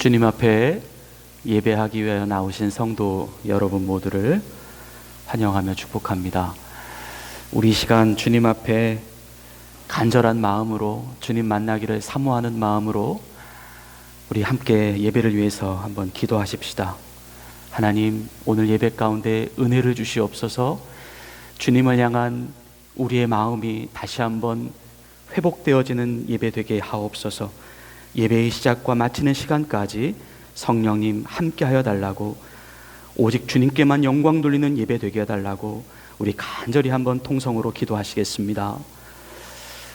주님 앞에 예배하기 위하여 나오신 성도 여러분 모두를 환영하며 축복합니다. 우리 시간 주님 앞에 간절한 마음으로 주님 만나기를 사모하는 마음으로 우리 함께 예배를 위해서 한번 기도하십시다. 하나님, 오늘 예배 가운데 은혜를 주시옵소서. 주님을 향한 우리의 마음이 다시 한번 회복되어지는 예배 되게 하옵소서. 예배의 시작과 마치는 시간까지 성령님 함께하여 달라고, 오직 주님께만 영광 돌리는 예배 되게 해달라고 우리 간절히 한번 통성으로 기도하시겠습니다.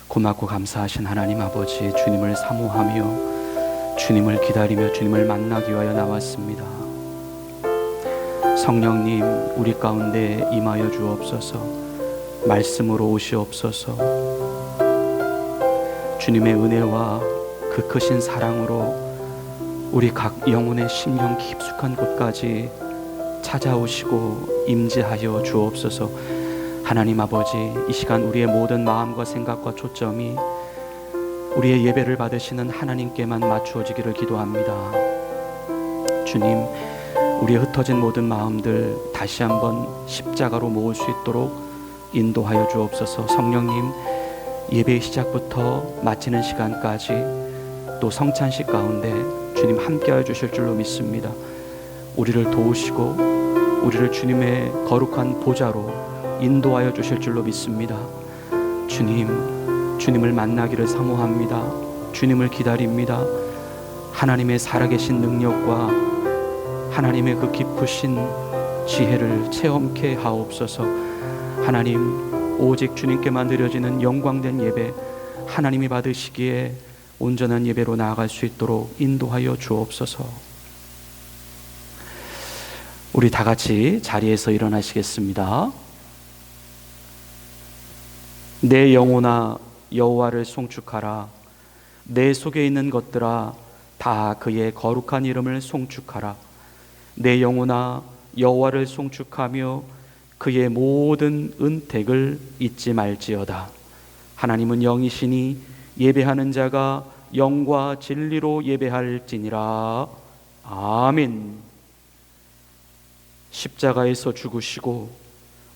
고맙고 감사하신 하나님 아버지, 주님을 사모하며 주님을 기다리며 주님을 만나기 위하여 나왔습니다. 성령님, 우리 가운데 임하여 주옵소서. 말씀으로 오시옵소서. 주님의 은혜와 그 크신 사랑으로 우리 각 영혼의 심령 깊숙한 곳까지 찾아오시고 임재하여 주옵소서. 하나님 아버지, 이 시간 우리의 모든 마음과 생각과 초점이 우리의 예배를 받으시는 하나님께만 맞추어지기를 기도합니다. 주님, 우리의 흩어진 모든 마음들 다시 한번 십자가로 모을 수 있도록 인도하여 주옵소서. 성령님, 예배의 시작부터 마치는 시간까지 또 성찬식 가운데 주님 함께하여 주실 줄로 믿습니다. 우리를 도우시고 우리를 주님의 거룩한 보좌로 인도하여 주실 줄로 믿습니다. 주님, 주님을 만나기를 사모합니다. 주님을 기다립니다. 하나님의 살아계신 능력과 하나님의 그 깊으신 지혜를 체험케 하옵소서. 하나님, 오직 주님께만 드려지는 영광된 예배, 하나님이 받으시기에 온전한 예배로 나아갈 수 있도록 인도하여 주옵소서. 우리 다 같이 자리에서 일어나시겠습니다. 내 영혼아 여호와를 송축하라. 내 속에 있는 것들아 다 그의 거룩한 이름을 송축하라. 내 영혼아 여호와를 송축하며 그의 모든 은택을 잊지 말지어다. 하나님은 영이시니 예배하는 자가 영과 진리로 예배할지니라. 아멘. 십자가에서 죽으시고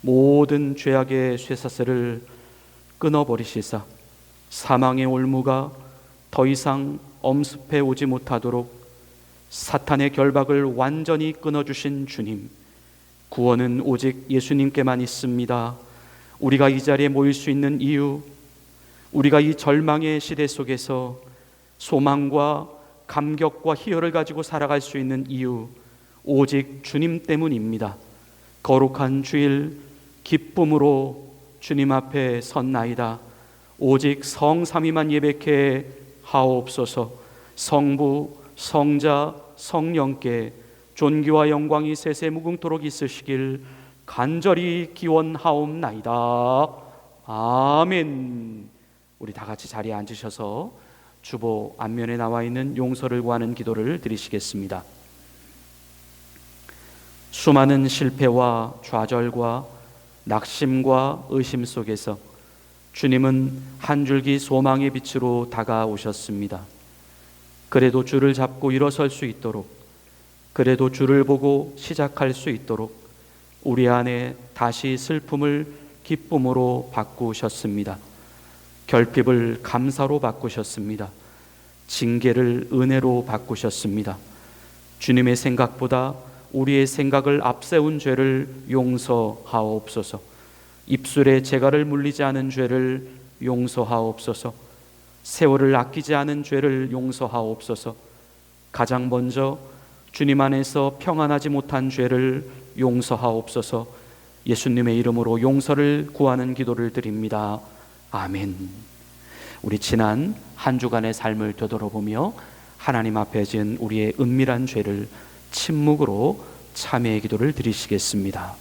모든 죄악의 쇠사슬을 끊어버리시사 사망의 올무가 더 이상 엄습해 오지 못하도록 사탄의 결박을 완전히 끊어주신 주님, 구원은 오직 예수님께만 있습니다. 우리가 이 자리에 모일 수 있는 이유, 우리가 이 절망의 시대 속에서 소망과 감격과 희열을 가지고 살아갈 수 있는 이유, 오직 주님 때문입니다. 거룩한 주일 기쁨으로 주님 앞에 섰나이다. 오직 성삼위만 예배케 하옵소서. 성부, 성자, 성령께 존귀와 영광이 세세 무궁토록 있으시길 간절히 기원하옵나이다. 아멘. 우리 다 같이 자리에 앉으셔서 주보 앞면에 나와 있는 용서를 구하는 기도를 드리시겠습니다. 수많은 실패와 좌절과 낙심과 의심 속에서 주님은 한 줄기 소망의 빛으로 다가오셨습니다. 그래도 주를 잡고 일어설 수 있도록, 그래도 주를 보고 시작할 수 있도록 우리 안에 다시 슬픔을 기쁨으로 바꾸셨습니다. 결핍을 감사로 바꾸셨습니다. 징계를 은혜로 바꾸셨습니다. 주님의 생각보다 우리의 생각을 앞세운 죄를 용서하옵소서. 입술에 재갈을 물리지 않은 죄를 용서하옵소서. 세월을 아끼지 않은 죄를 용서하옵소서. 가장 먼저 주님 안에서 평안하지 못한 죄를 용서하옵소서. 예수님의 이름으로 용서를 구하는 기도를 드립니다. 아멘. 우리 지난 한 주간의 삶을 되돌아보며 하나님 앞에 지은 우리의 은밀한 죄를 침묵으로 참회의 기도를 드리시겠습니다.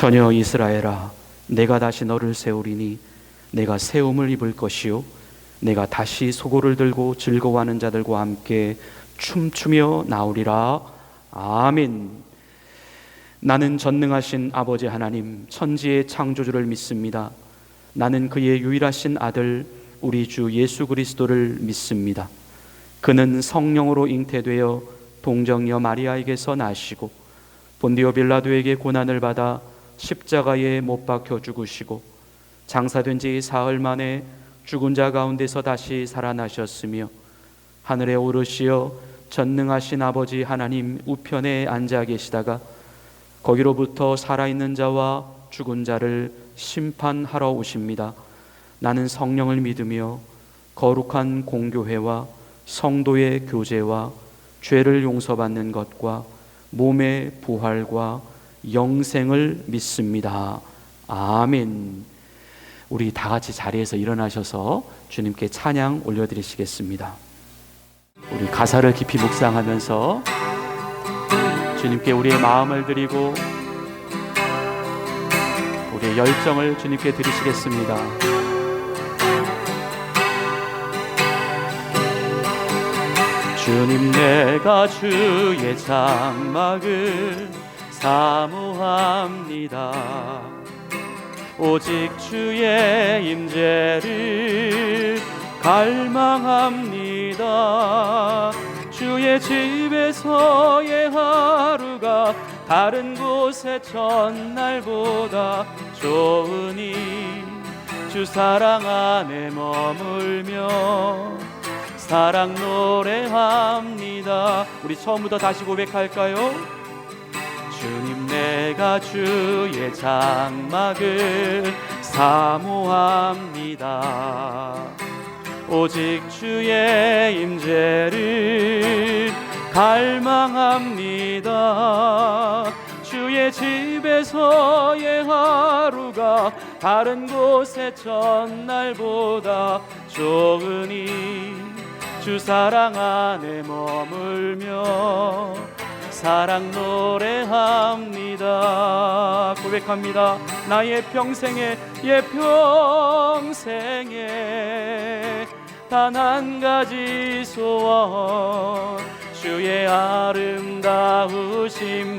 처녀 이스라엘아, 내가 다시 너를 세우리니 내가 세움을 입을 것이요 내가 다시 소고를 들고 즐거워하는 자들과 함께 춤추며 나오리라. 아멘. 나는 전능하신 아버지 하나님, 천지의 창조주를 믿습니다. 나는 그의 유일하신 아들 우리 주 예수 그리스도를 믿습니다. 그는 성령으로 잉태되어 동정녀 마리아에게서 나시고 본디오 빌라도에게 고난을 받아 십자가에 못 박혀 죽으시고 장사된 지 사흘 만에 죽은 자 가운데서 다시 살아나셨으며 하늘에 오르시어 전능하신 아버지 하나님 우편에 앉아 계시다가 거기로부터 살아있는 자와 죽은 자를 심판하러 오십니다. 나는 성령을 믿으며 거룩한 공교회와 성도의 교제와 죄를 용서받는 것과 몸의 부활과 영생을 믿습니다. 아멘. 우리 다 같이 자리에서 일어나셔서 주님께 찬양 올려드리시겠습니다. 우리 가사를 깊이 묵상하면서 주님께 우리의 마음을 드리고 우리의 열정을 주님께 드리시겠습니다. 주님, 내가 주의 장막을 사모합니다. 오직 주의 임재를 갈망합니다. 주의 집에서의 하루가 다른 곳의 첫날보다 좋으니 주 사랑 안에 머물며 사랑 노래합니다. 우리 처음부터 다시 고백할까요? 주님, 내가 주의 장막을 사모합니다. 오직 주의 임재를 갈망합니다. 주의 집에서의 하루가 다른 곳의 첫날보다 좋으니 주 사랑 안에 머물며 사랑 노래합니다. 고백합니다. 나의 평생에 단 한 가지 소원, 주의 아름다우심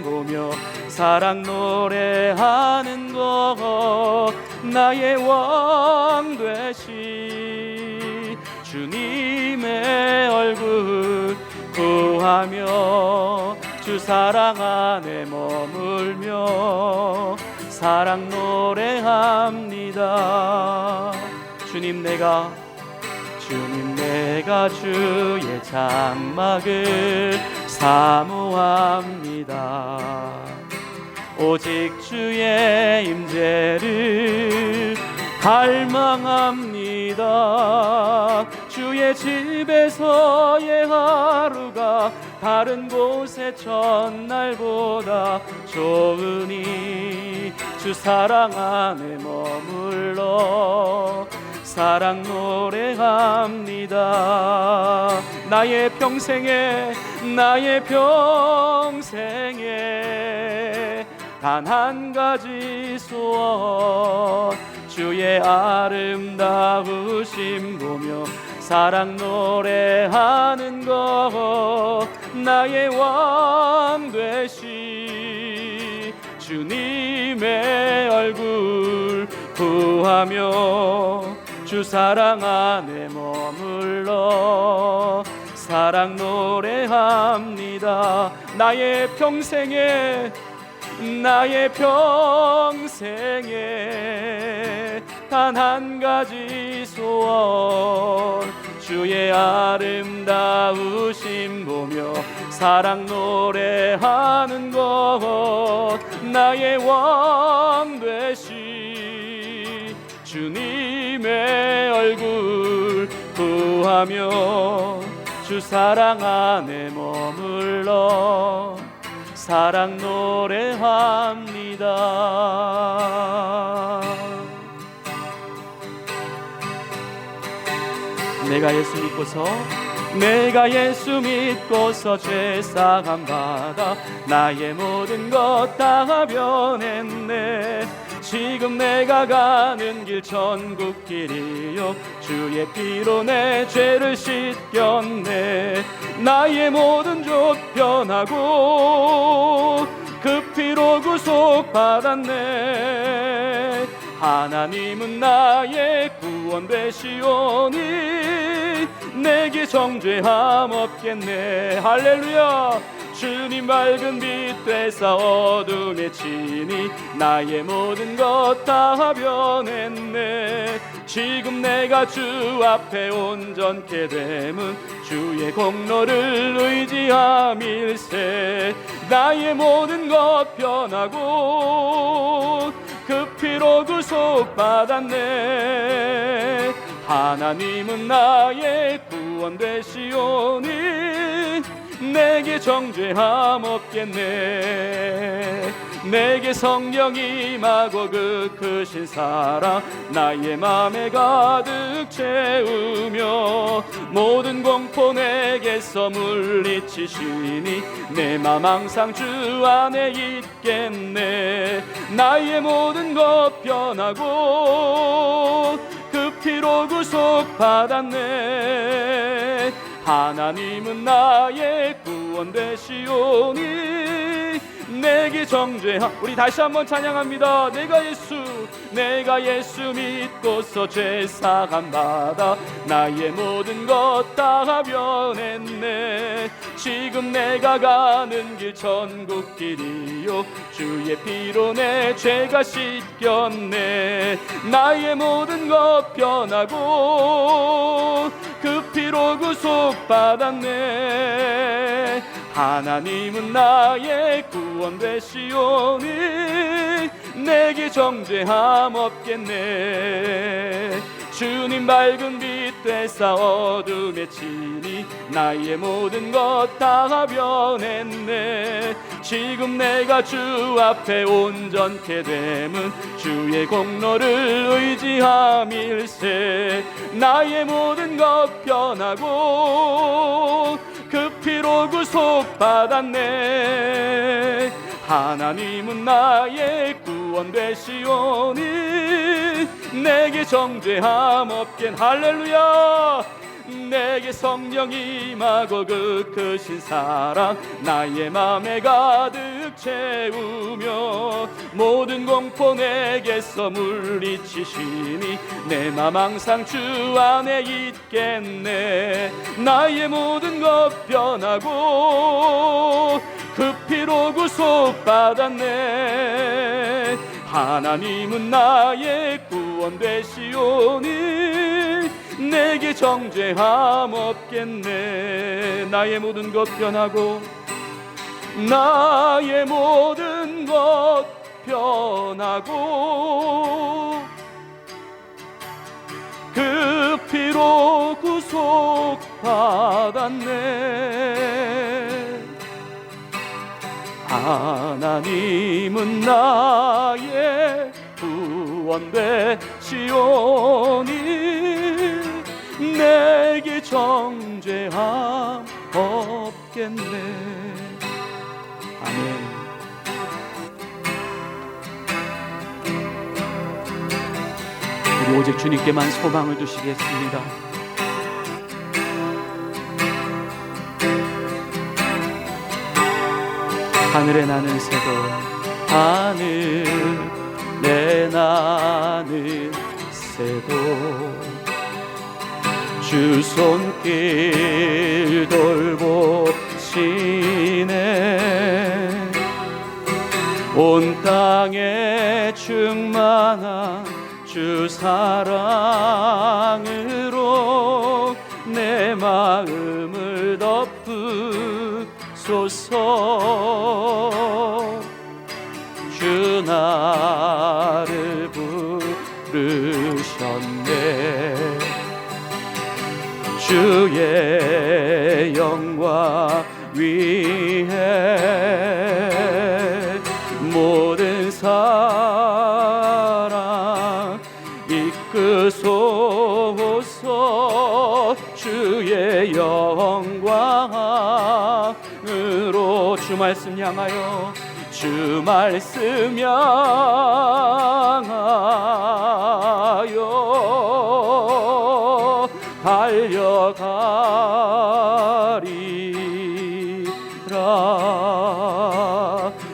보며 사랑 노래하는 것, 나의 왕 되신 주님의 얼굴 구하며 주 사랑 안에 머물며 사랑 노래합니다. 주님, 내가 주의 장막을 사모합니다. 오직 주의 임재를 갈망합니다. 주의 집에서의 하루가 다른 곳의 첫날보다 좋으니 주 사랑 안에 머물러 사랑 노래합니다. 나의 평생에 단 한 가지 소원, 주의 아름다우심 보며 사랑 노래하는 것, 나의 왕 되신 주님의 얼굴 구하며 주 사랑 안에 머물러 사랑 노래합니다. 나의 평생에 단 한 가지 소원, 주의 아름다우심 보며 사랑 노래하는 것, 나의 왕 되신 주님의 얼굴 구하며 주 사랑 안에 머물러 사랑 노래합니다. 내가 예수 믿고서 내가 예수 믿고서 죄사함 받아 나의 모든 것 다 변했네. 지금 내가 가는 길 천국 길이요 주의 피로 내 죄를 씻겼네. 나의 모든 족 변하고 그 피로 구속받았네. 하나님은 나의 구원 되시오니 내게 정죄함 없겠네. 할렐루야. 주님 맑은 빛 되사 어둠에 치니 나의 모든 것 다 변했네. 지금 내가 주 앞에 온전케 됨은 주의 공로를 의지함일세. 나의 모든 것 변하고 그 피로 구속받았네. 하나님은 나의 구원 되시오니 내게 정죄함 없겠네. 내게 성령 임하고 그 크신 사랑 나의 맘에 가득 채우며 모든 공포 내게서 물리치시니 내 맘 항상 주 안에 있겠네. 나의 모든 것 변하고 그 피로 구속받았네. 하나님은 나의 구원 되시오니 내게 정죄함. 우리 다시 한번 찬양합니다. 내가 예수 믿고서 죄사함 받아 나의 모든 것 다 변했네. 지금 내가 가는 길 천국 길이요 주의 피로 내 죄가 씻겼네. 나의 모든 것 변하고 그 피로 구속받았네. 하나님은 나의 구원 되시오니 내게 정죄함 없겠네. 주님 맑은 빛 되사 어둠에 치니 나의 모든 것 다 변했네. 지금 내가 주 앞에 온전케 됨은 주의 공로를 의지함일세. 나의 모든 것 변하고 그 피로 구속받았네. 하나님은 나의 구원 되시오니 내게 정죄함 없겐. 할렐루야. 내게 성령 임하고 그 크신 사랑 나의 맘에 가득 채우며 모든 공포 내게서 물리치시니 내 맘 항상 주 안에 있겠네. 나의 모든 것 변하고 그 피로 구속받았네. 하나님은 나의 구원 되시오니 내게 정죄함 없겠네. 나의 모든 것 변하고 나의 모든 것 변하고 그 피로 구속받았네. 하나님은 나의 구원 되시오니 내게 정죄함 없겠네. 아멘. 우리 오직 주님께만 소망을 두시겠습니다. 하늘에 나는 새도 하늘에 나는 새도 주 손길 돌보시네. 온 땅에 충만한 주 사랑으로 내 마음을 덮으소서. 주 나를 부르셨네. 주의 영광 위해 모든 사랑 이끄소서. 주의 영광 향하여 주 말씀 향하여 달려가리라.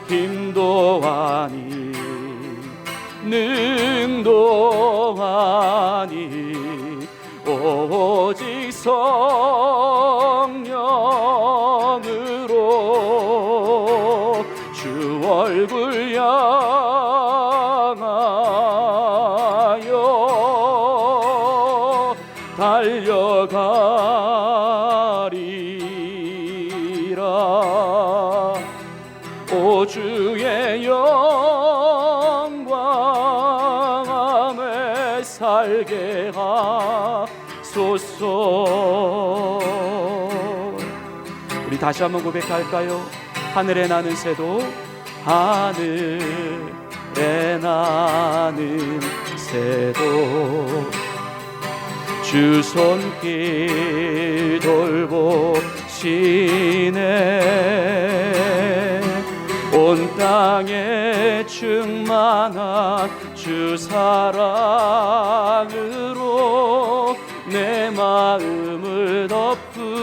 힘도 아니 능도 아니 오직 성령으로 주 얼굴 향하여 달려가리라. 오 주의 영광 안에 살게 하소서. 우리 다시 한번 고백할까요? 하늘에 나는 새도 하늘에 나는 새도 주 손길 돌보시네. 온 땅에 충만한 주 사랑으로 내 마음을 덮으소서.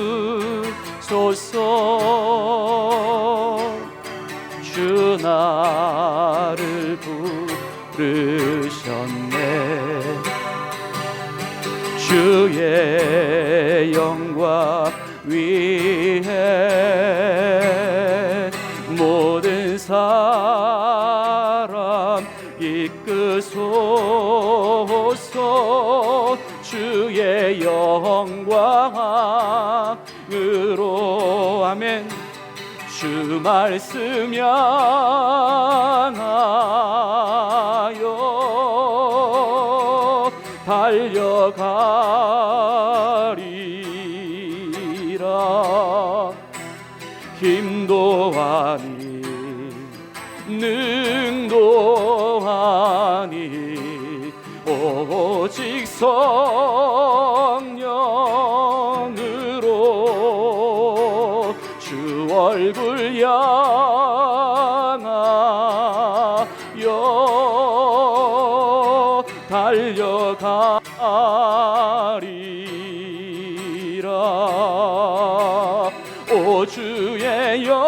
주 나를 부르셨네. 주의 영광 위해 모든 사람 이끄소서. 주의 영광으로 아멘. 주 말씀 향하여 달려가리라. 힘도 아니 능도 아니 오직 성령으로 주 얼굴 향하여 달려가리라. 오 주의 영광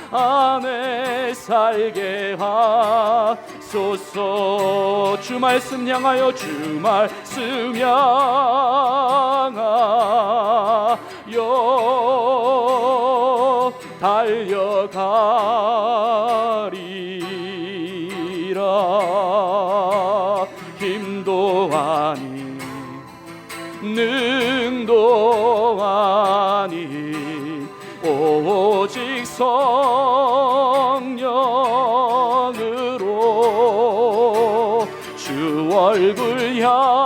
안에 살게 하소서. 주 말씀 향하여 주 말씀 향하여 달려가리라. 힘도 아니 능도 아니 오직 성령으로 주 얼굴 향하여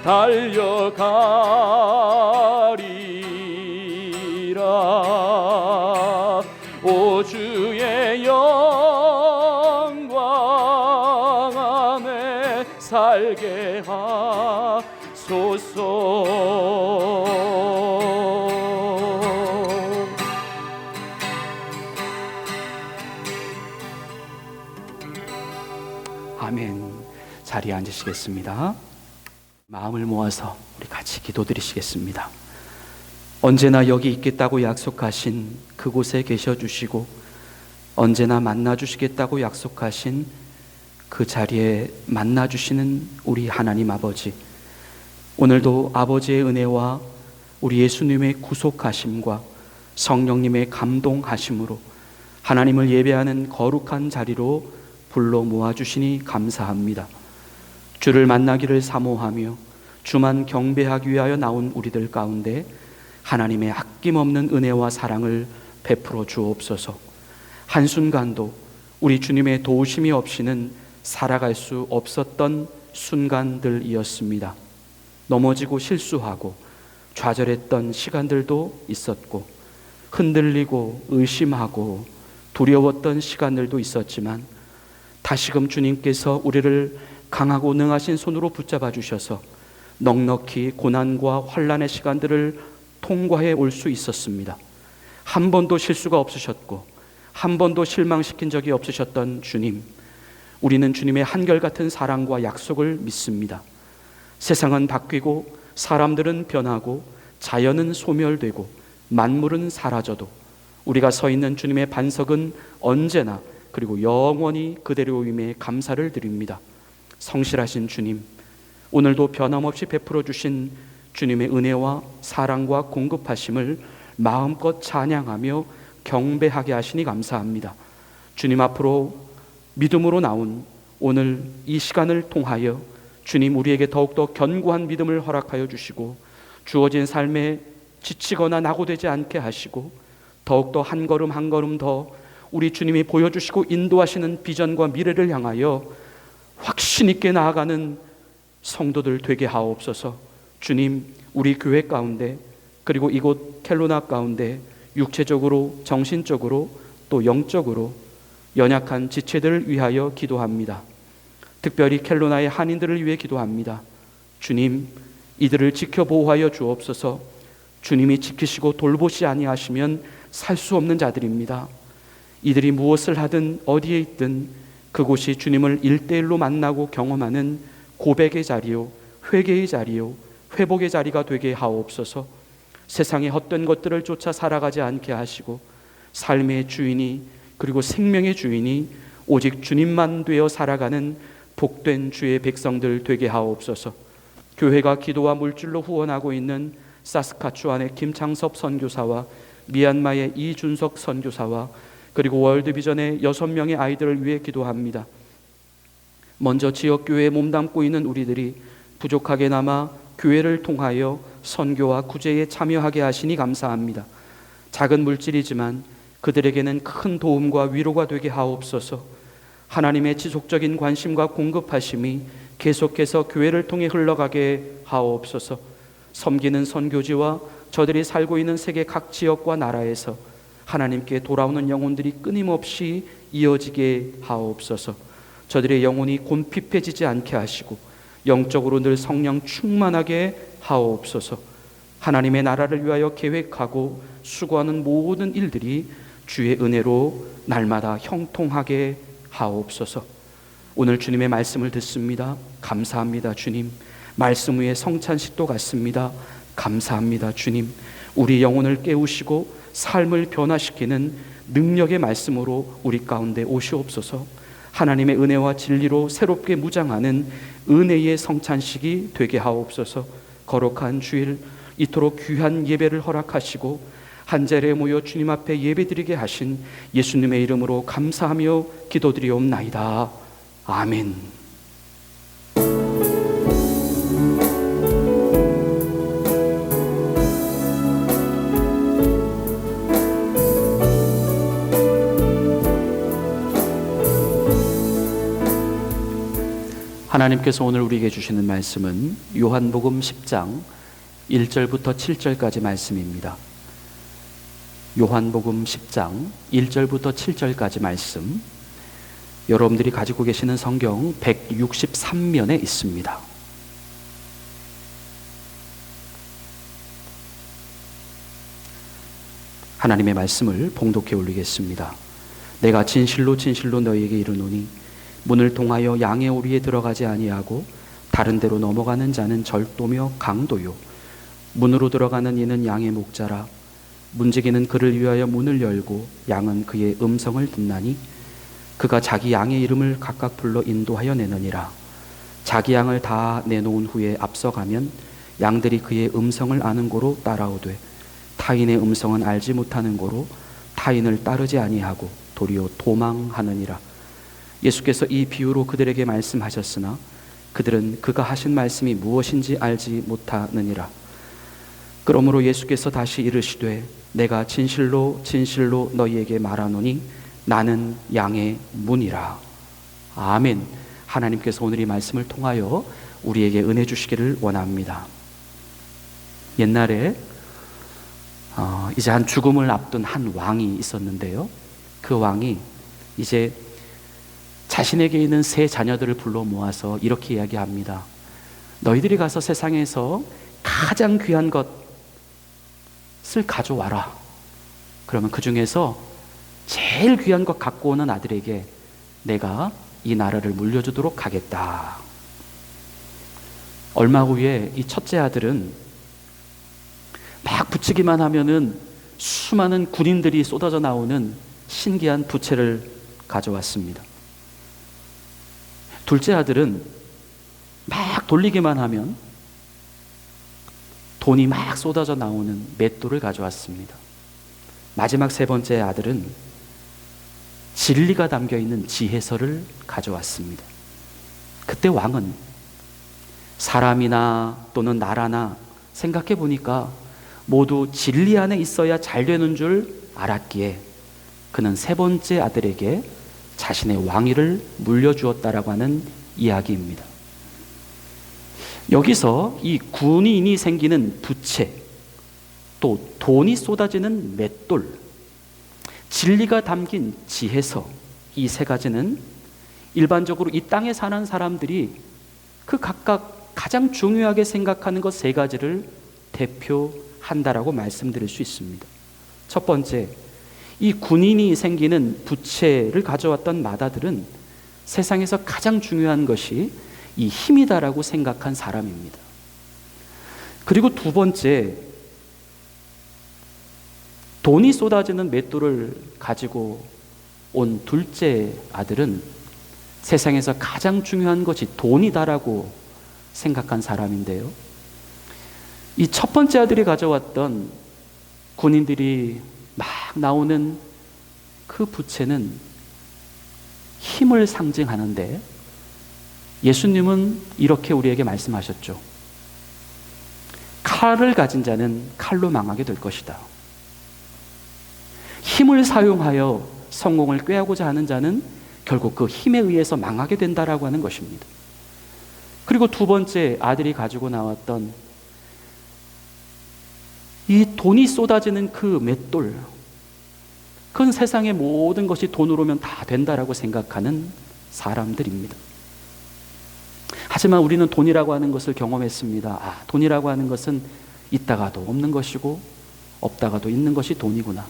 달려가리라. 오 주의 영광 안에 살게 하소서. 아멘. 자리에 앉으시겠습니다. 마음을 모아서 우리 같이 기도드리시겠습니다. 언제나 여기 있겠다고 약속하신 그곳에 계셔 주시고 언제나 만나 주시겠다고 약속하신 그 자리에 만나 주시는 우리 하나님 아버지, 오늘도 아버지의 은혜와 우리 예수님의 구속하심과 성령님의 감동하심으로 하나님을 예배하는 거룩한 자리로 불러 모아주시니 감사합니다. 주를 만나기를 사모하며 주만 경배하기 위하여 나온 우리들 가운데 하나님의 아낌없는 은혜와 사랑을 베풀어 주옵소서. 한순간도 우리 주님의 도우심이 없이는 살아갈 수 없었던 순간들이었습니다. 넘어지고 실수하고 좌절했던 시간들도 있었고 흔들리고 의심하고 두려웠던 시간들도 있었지만 다시금 주님께서 우리를 강하고 능하신 손으로 붙잡아 주셔서 넉넉히 고난과 환난의 시간들을 통과해 올 수 있었습니다. 한 번도 실수가 없으셨고 한 번도 실망시킨 적이 없으셨던 주님, 우리는 주님의 한결같은 사랑과 약속을 믿습니다. 세상은 바뀌고 사람들은 변하고 자연은 소멸되고 만물은 사라져도 우리가 서 있는 주님의 반석은 언제나 그리고 영원히 그대로임에 감사를 드립니다. 성실하신 주님, 오늘도 변함없이 베풀어 주신 주님의 은혜와 사랑과 공급하심을 마음껏 찬양하며 경배하게 하시니 감사합니다. 주님 앞으로 믿음으로 나온 오늘 이 시간을 통하여 주님 우리에게 더욱더 견고한 믿음을 허락하여 주시고 주어진 삶에 지치거나 낙오되지 않게 하시고 더욱더 한 걸음 한 걸음 더 우리 주님이 보여주시고 인도하시는 비전과 미래를 향하여 확신 있게 나아가는 성도들 되게 하옵소서. 주님, 우리 교회 가운데 그리고 이곳 켈로나 가운데 육체적으로 정신적으로 또 영적으로 연약한 지체들을 위하여 기도합니다. 특별히 켈로나의 한인들을 위해 기도합니다. 주님, 이들을 지켜 보호하여 주옵소서. 주님이 지키시고 돌보시 아니하시면 살 수 없는 자들입니다. 이들이 무엇을 하든 어디에 있든 그곳이 주님을 일대일로 만나고 경험하는 고백의 자리요, 회개의 자리요, 회복의 자리가 되게 하옵소서. 세상의 헛된 것들을 쫓아 살아가지 않게 하시고 삶의 주인이 그리고 생명의 주인이 오직 주님만 되어 살아가는 복된 주의 백성들 되게 하옵소서. 교회가 기도와 물질로 후원하고 있는 사스카추안의 김창섭 선교사와 미얀마의 이준석 선교사와 그리고 월드비전의 6명의 아이들을 위해 기도합니다. 먼저 지역교회에 몸담고 있는 우리들이 부족하게나마 교회를 통하여 선교와 구제에 참여하게 하시니 감사합니다. 작은 물질이지만 그들에게는 큰 도움과 위로가 되게 하옵소서. 하나님의 지속적인 관심과 공급하심이 계속해서 교회를 통해 흘러가게 하옵소서. 섬기는 선교지와 저들이 살고 있는 세계 각 지역과 나라에서 하나님께 돌아오는 영혼들이 끊임없이 이어지게 하옵소서. 저들의 영혼이 곤핍해지지 않게 하시고 영적으로 늘 성령 충만하게 하옵소서. 하나님의 나라를 위하여 계획하고 수고하는 모든 일들이 주의 은혜로 날마다 형통하게 하옵소서. 오늘 주님의 말씀을 듣습니다. 감사합니다, 주님. 말씀 위에 성찬식도 같습니다. 감사합니다, 주님. 우리 영혼을 깨우시고 삶을 변화시키는 능력의 말씀으로 우리 가운데 오시옵소서. 하나님의 은혜와 진리로 새롭게 무장하는 은혜의 성찬식이 되게 하옵소서. 거룩한 주일 이토록 귀한 예배를 허락하시고 한 자리에 모여 주님 앞에 예배드리게 하신 예수님의 이름으로 감사하며 기도드리옵나이다. 아멘. 하나님께서 오늘 우리에게 주시는 말씀은 요한복음 10장 1절부터 7절까지 말씀입니다. 요한복음 10장 1절부터 7절까지 말씀, 여러분들이 가지고 계시는 성경 163면에 있습니다. 하나님의 말씀을 봉독해 올리겠습니다. 내가 진실로 진실로 너희에게 이르노니 문을 통하여 양의 오리에 들어가지 아니하고 다른 데로 넘어가는 자는 절도며 강도요 문으로 들어가는 이는 양의 목자라. 문지기는 그를 위하여 문을 열고 양은 그의 음성을 듣나니 그가 자기 양의 이름을 각각 불러 인도하여 내느니라. 자기 양을 다 내놓은 후에 앞서가면 양들이 그의 음성을 아는 고로 따라오되 타인의 음성은 알지 못하는 고로 타인을 따르지 아니하고 도리어 도망하느니라. 예수께서 이 비유로 그들에게 말씀하셨으나 그들은 그가 하신 말씀이 무엇인지 알지 못하느니라. 그러므로 예수께서 다시 이르시되 내가 진실로 진실로 너희에게 말하노니 나는 양의 문이라. 아멘. 하나님께서 오늘 이 말씀을 통하여 우리에게 은혜 주시기를 원합니다. 옛날에 이제 한 죽음을 앞둔 한 왕이 있었는데요, 그 왕이 이제 자신에게 있는 세 자녀들을 불러 모아서 이렇게 이야기합니다. 너희들이 가서 세상에서 가장 귀한 것을 가져와라. 그러면 그 중에서 제일 귀한 것 갖고 오는 아들에게 내가 이 나라를 물려주도록 하겠다. 얼마 후에 이 첫째 아들은 막 붙이기만 하면은 수많은 군인들이 쏟아져 나오는 신기한 부채를 가져왔습니다. 둘째 아들은 막 돌리기만 하면 돈이 막 쏟아져 나오는 맷돌을 가져왔습니다. 마지막 세 번째 아들은 진리가 담겨있는 지혜서를 가져왔습니다. 그때 왕은 사람이나 또는 나라나 생각해 보니까 모두 진리 안에 있어야 잘 되는 줄 알았기에 그는 세 번째 아들에게 자신의 왕위를 물려주었다라고 하는 이야기입니다. 여기서 이 군인이 생기는 부채, 또 돈이 쏟아지는 맷돌, 진리가 담긴 지혜서, 이 세 가지는 일반적으로 이 땅에 사는 사람들이 그 각각 가장 중요하게 생각하는 것 세 가지를 대표한다라고 말씀드릴 수 있습니다. 첫 번째, 이 군인이 생기는 부채를 가져왔던 마다들은 세상에서 가장 중요한 것이 이 힘이다라고 생각한 사람입니다. 그리고 두 번째, 돈이 쏟아지는 맷돌을 가지고 온 둘째 아들은 세상에서 가장 중요한 것이 돈이다라고 생각한 사람인데요. 이 첫 번째 아들이 가져왔던 군인들이 막 나오는 그 부채는 힘을 상징하는데 예수님은 이렇게 우리에게 말씀하셨죠. 칼을 가진 자는 칼로 망하게 될 것이다. 힘을 사용하여 성공을 꾀하고자 하는 자는 결국 그 힘에 의해서 망하게 된다라고 하는 것입니다. 그리고 두 번째 아들이 가지고 나왔던 이 돈이 쏟아지는 그 맷돌, 그건 세상의 모든 것이 돈으로면 다 된다라고 생각하는 사람들입니다. 하지만 우리는 돈이라고 하는 것을 경험했습니다. 돈이라고 하는 것은 있다가도 없는 것이고 없다가도 있는 것이 돈이구나.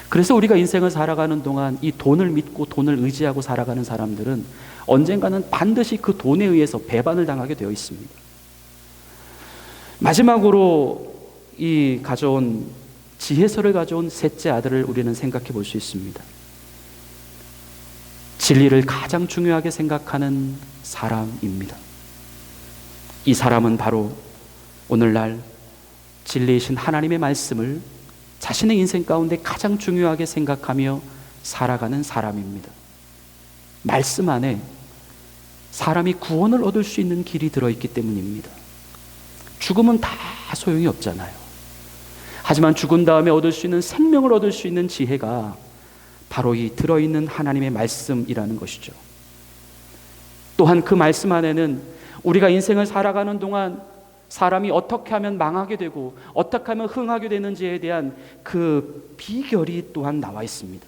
그래서 우리가 인생을 살아가는 동안 이 돈을 믿고 돈을 의지하고 살아가는 사람들은 언젠가는 반드시 그 돈에 의해서 배반을 당하게 되어 있습니다. 마지막으로 이 가져온 지혜서를 가져온 셋째 아들을 우리는 생각해 볼 수 있습니다. 진리를 가장 중요하게 생각하는 사람입니다. 이 사람은 바로 오늘날 진리이신 하나님의 말씀을 자신의 인생 가운데 가장 중요하게 생각하며 살아가는 사람입니다. 말씀 안에 사람이 구원을 얻을 수 있는 길이 들어있기 때문입니다. 죽음은 다 소용이 없잖아요. 하지만 죽은 다음에 얻을 수 있는 생명을 얻을 수 있는 지혜가 바로 이 들어있는 하나님의 말씀이라는 것이죠. 또한 그 말씀 안에는 우리가 인생을 살아가는 동안 사람이 어떻게 하면 망하게 되고 어떻게 하면 흥하게 되는지에 대한 그 비결이 또한 나와 있습니다.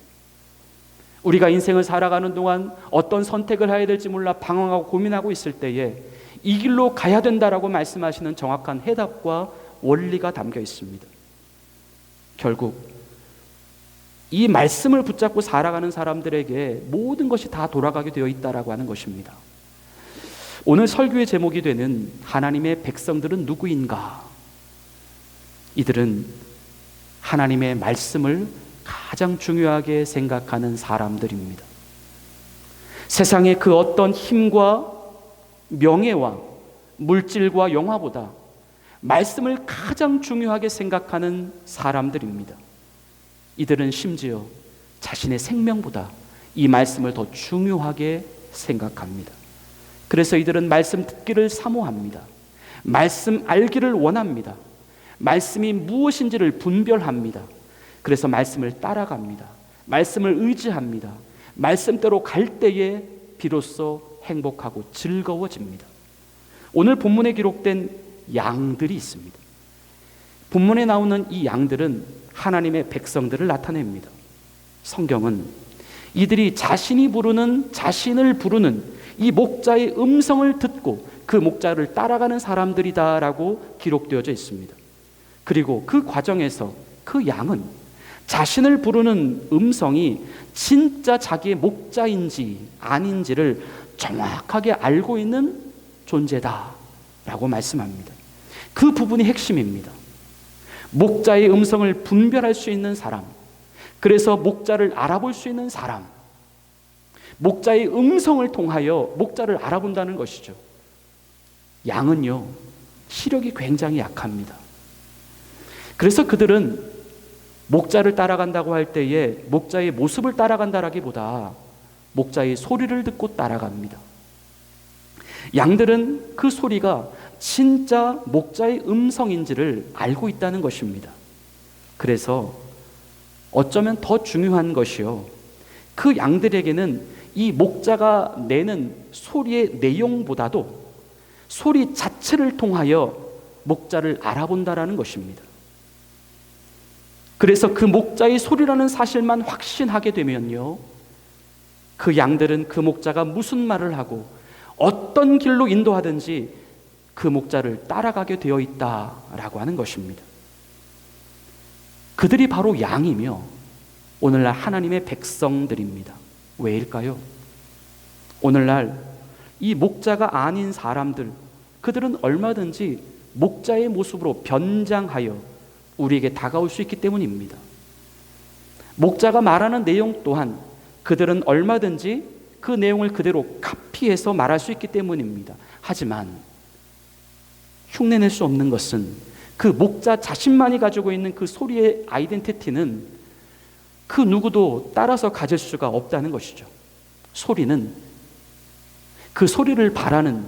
우리가 인생을 살아가는 동안 어떤 선택을 해야 될지 몰라 방황하고 고민하고 있을 때에 이 길로 가야 된다라고 말씀하시는 정확한 해답과 원리가 담겨 있습니다. 결국 이 말씀을 붙잡고 살아가는 사람들에게 모든 것이 다 돌아가게 되어 있다라고 하는 것입니다. 오늘 설교의 제목이 되는 하나님의 백성들은 누구인가? 이들은 하나님의 말씀을 가장 중요하게 생각하는 사람들입니다. 세상의 그 어떤 힘과 명예와 물질과 영화보다 말씀을 가장 중요하게 생각하는 사람들입니다. 이들은 심지어 자신의 생명보다 이 말씀을 더 중요하게 생각합니다. 그래서 이들은 말씀 듣기를 사모합니다. 말씀 알기를 원합니다. 말씀이 무엇인지를 분별합니다. 그래서 말씀을 따라갑니다. 말씀을 의지합니다. 말씀대로 갈 때에 비로소 행복하고 즐거워집니다. 오늘 본문에 기록된 양들이 있습니다. 본문에 나오는 이 양들은 하나님의 백성들을 나타냅니다. 성경은 이들이 자신을 부르는 이 목자의 음성을 듣고 그 목자를 따라가는 사람들이다라고 기록되어져 있습니다. 그리고 그 과정에서 그 양은 자신을 부르는 음성이 진짜 자기의 목자인지 아닌지를 정확하게 알고 있는 존재다라고 말씀합니다. 그 부분이 핵심입니다. 목자의 음성을 분별할 수 있는 사람, 그래서 목자를 알아볼 수 있는 사람, 목자의 음성을 통하여 목자를 알아본다는 것이죠. 양은요, 시력이 굉장히 약합니다. 그래서 그들은 목자를 따라간다고 할 때에 목자의 모습을 따라간다라기보다 목자의 소리를 듣고 따라갑니다. 양들은 그 소리가 진짜 목자의 음성인지를 알고 있다는 것입니다. 그래서 어쩌면 더 중요한 것이요, 그 양들에게는 이 목자가 내는 소리의 내용보다도 소리 자체를 통하여 목자를 알아본다라는 것입니다. 그래서 그 목자의 소리라는 사실만 확신하게 되면요, 그 양들은 그 목자가 무슨 말을 하고 어떤 길로 인도하든지 그 목자를 따라가게 되어 있다라고 하는 것입니다. 그들이 바로 양이며 오늘날 하나님의 백성들입니다. 왜일까요? 오늘날 이 목자가 아닌 사람들, 그들은 얼마든지 목자의 모습으로 변장하여 우리에게 다가올 수 있기 때문입니다. 목자가 말하는 내용 또한 그들은 얼마든지 그 내용을 그대로 카피해서 말할 수 있기 때문입니다. 하지만 흉내낼 수 없는 것은 그 목자 자신만이 가지고 있는 그 소리의 아이덴티티는 그 누구도 따라서 가질 수가 없다는 것이죠. 소리는 그 소리를 바라는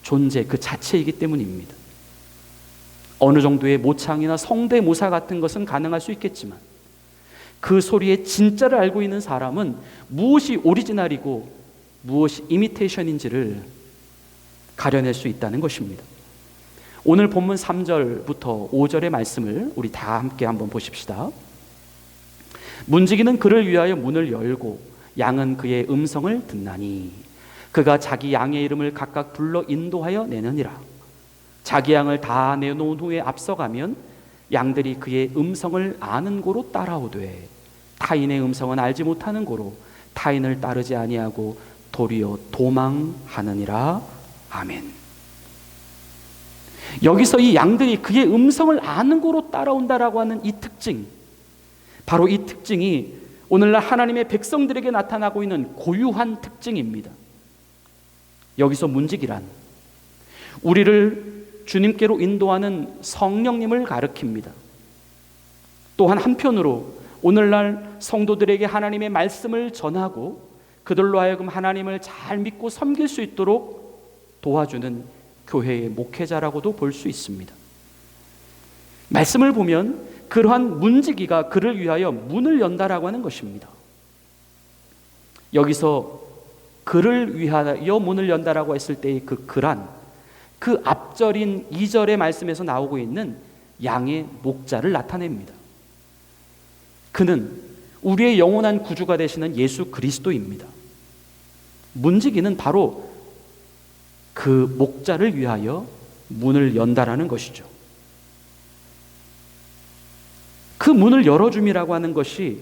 존재 그 자체이기 때문입니다. 어느 정도의 모창이나 성대모사 같은 것은 가능할 수 있겠지만 그 소리의 진짜를 알고 있는 사람은 무엇이 오리지널이고 무엇이 이미테이션인지를 가려낼 수 있다는 것입니다. 오늘 본문 3절부터 5절의 말씀을 우리 다 함께 한번 보십시다. 문지기는 그를 위하여 문을 열고 양은 그의 음성을 듣나니 그가 자기 양의 이름을 각각 불러 인도하여 내느니라. 자기 양을 다 내놓은 후에 앞서가면 양들이 그의 음성을 아는 고로 따라오되 타인의 음성은 알지 못하는 고로 타인을 따르지 아니하고 도리어 도망하느니라. 아멘. 여기서 이 양들이 그의 음성을 아는 고로 따라온다라고 하는 이 특징, 바로 이 특징이 오늘날 하나님의 백성들에게 나타나고 있는 고유한 특징입니다. 여기서 문지기란 우리를 주님께로 인도하는 성령님을 가리킵니다. 또한 한편으로 오늘날 성도들에게 하나님의 말씀을 전하고 그들로 하여금 하나님을 잘 믿고 섬길 수 있도록 도와주는 교회의 목회자라고도 볼 수 있습니다. 말씀을 보면 그러한 문지기가 그를 위하여 문을 연다라고 하는 것입니다. 여기서 그를 위하여 문을 연다라고 했을 때의 그 그란, 그 앞절인 2절의 말씀에서 나오고 있는 양의 목자를 나타냅니다. 그는 우리의 영원한 구주가 되시는 예수 그리스도입니다. 문지기는 바로 그 목자를 위하여 문을 연다라는 것이죠. 그 문을 열어줌이라고 하는 것이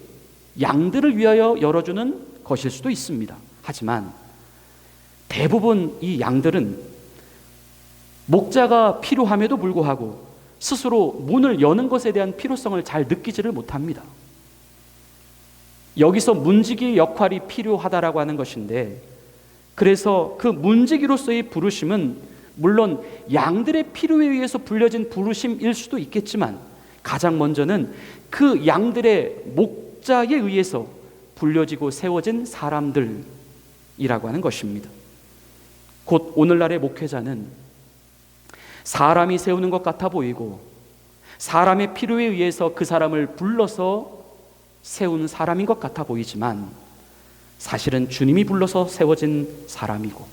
양들을 위하여 열어주는 것일 수도 있습니다. 하지만 대부분 이 양들은 목자가 필요함에도 불구하고 스스로 문을 여는 것에 대한 필요성을 잘 느끼지를 못합니다. 여기서 문지기의 역할이 필요하다라고 하는 것인데, 그래서 그 문지기로서의 부르심은 물론 양들의 필요에 의해서 불려진 부르심일 수도 있겠지만 가장 먼저는 그 양들의 목자에 의해서 불려지고 세워진 사람들이라고 하는 것입니다. 곧 오늘날의 목회자는 사람이 세우는 것 같아 보이고 사람의 필요에 의해서 그 사람을 불러서 세운 사람인 것 같아 보이지만 사실은 주님이 불러서 세워진 사람이고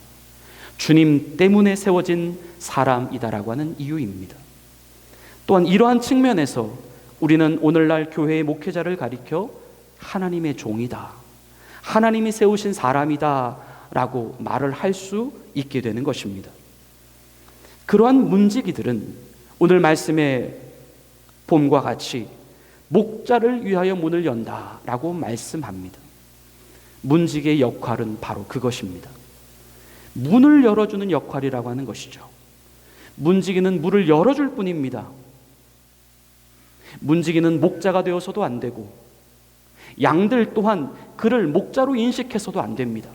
주님 때문에 세워진 사람이다라고 하는 이유입니다. 또한 이러한 측면에서 우리는 오늘날 교회의 목회자를 가리켜 하나님의 종이다, 하나님이 세우신 사람이다 라고 말을 할 수 있게 되는 것입니다. 그러한 문지기들은 오늘 말씀의 봄과 같이 목자를 위하여 문을 연다라고 말씀합니다. 문지기의 역할은 바로 그것입니다. 문을 열어주는 역할이라고 하는 것이죠. 문지기는 문을 열어줄 뿐입니다. 문지기는 목자가 되어서도 안 되고 양들 또한 그를 목자로 인식해서도 안 됩니다.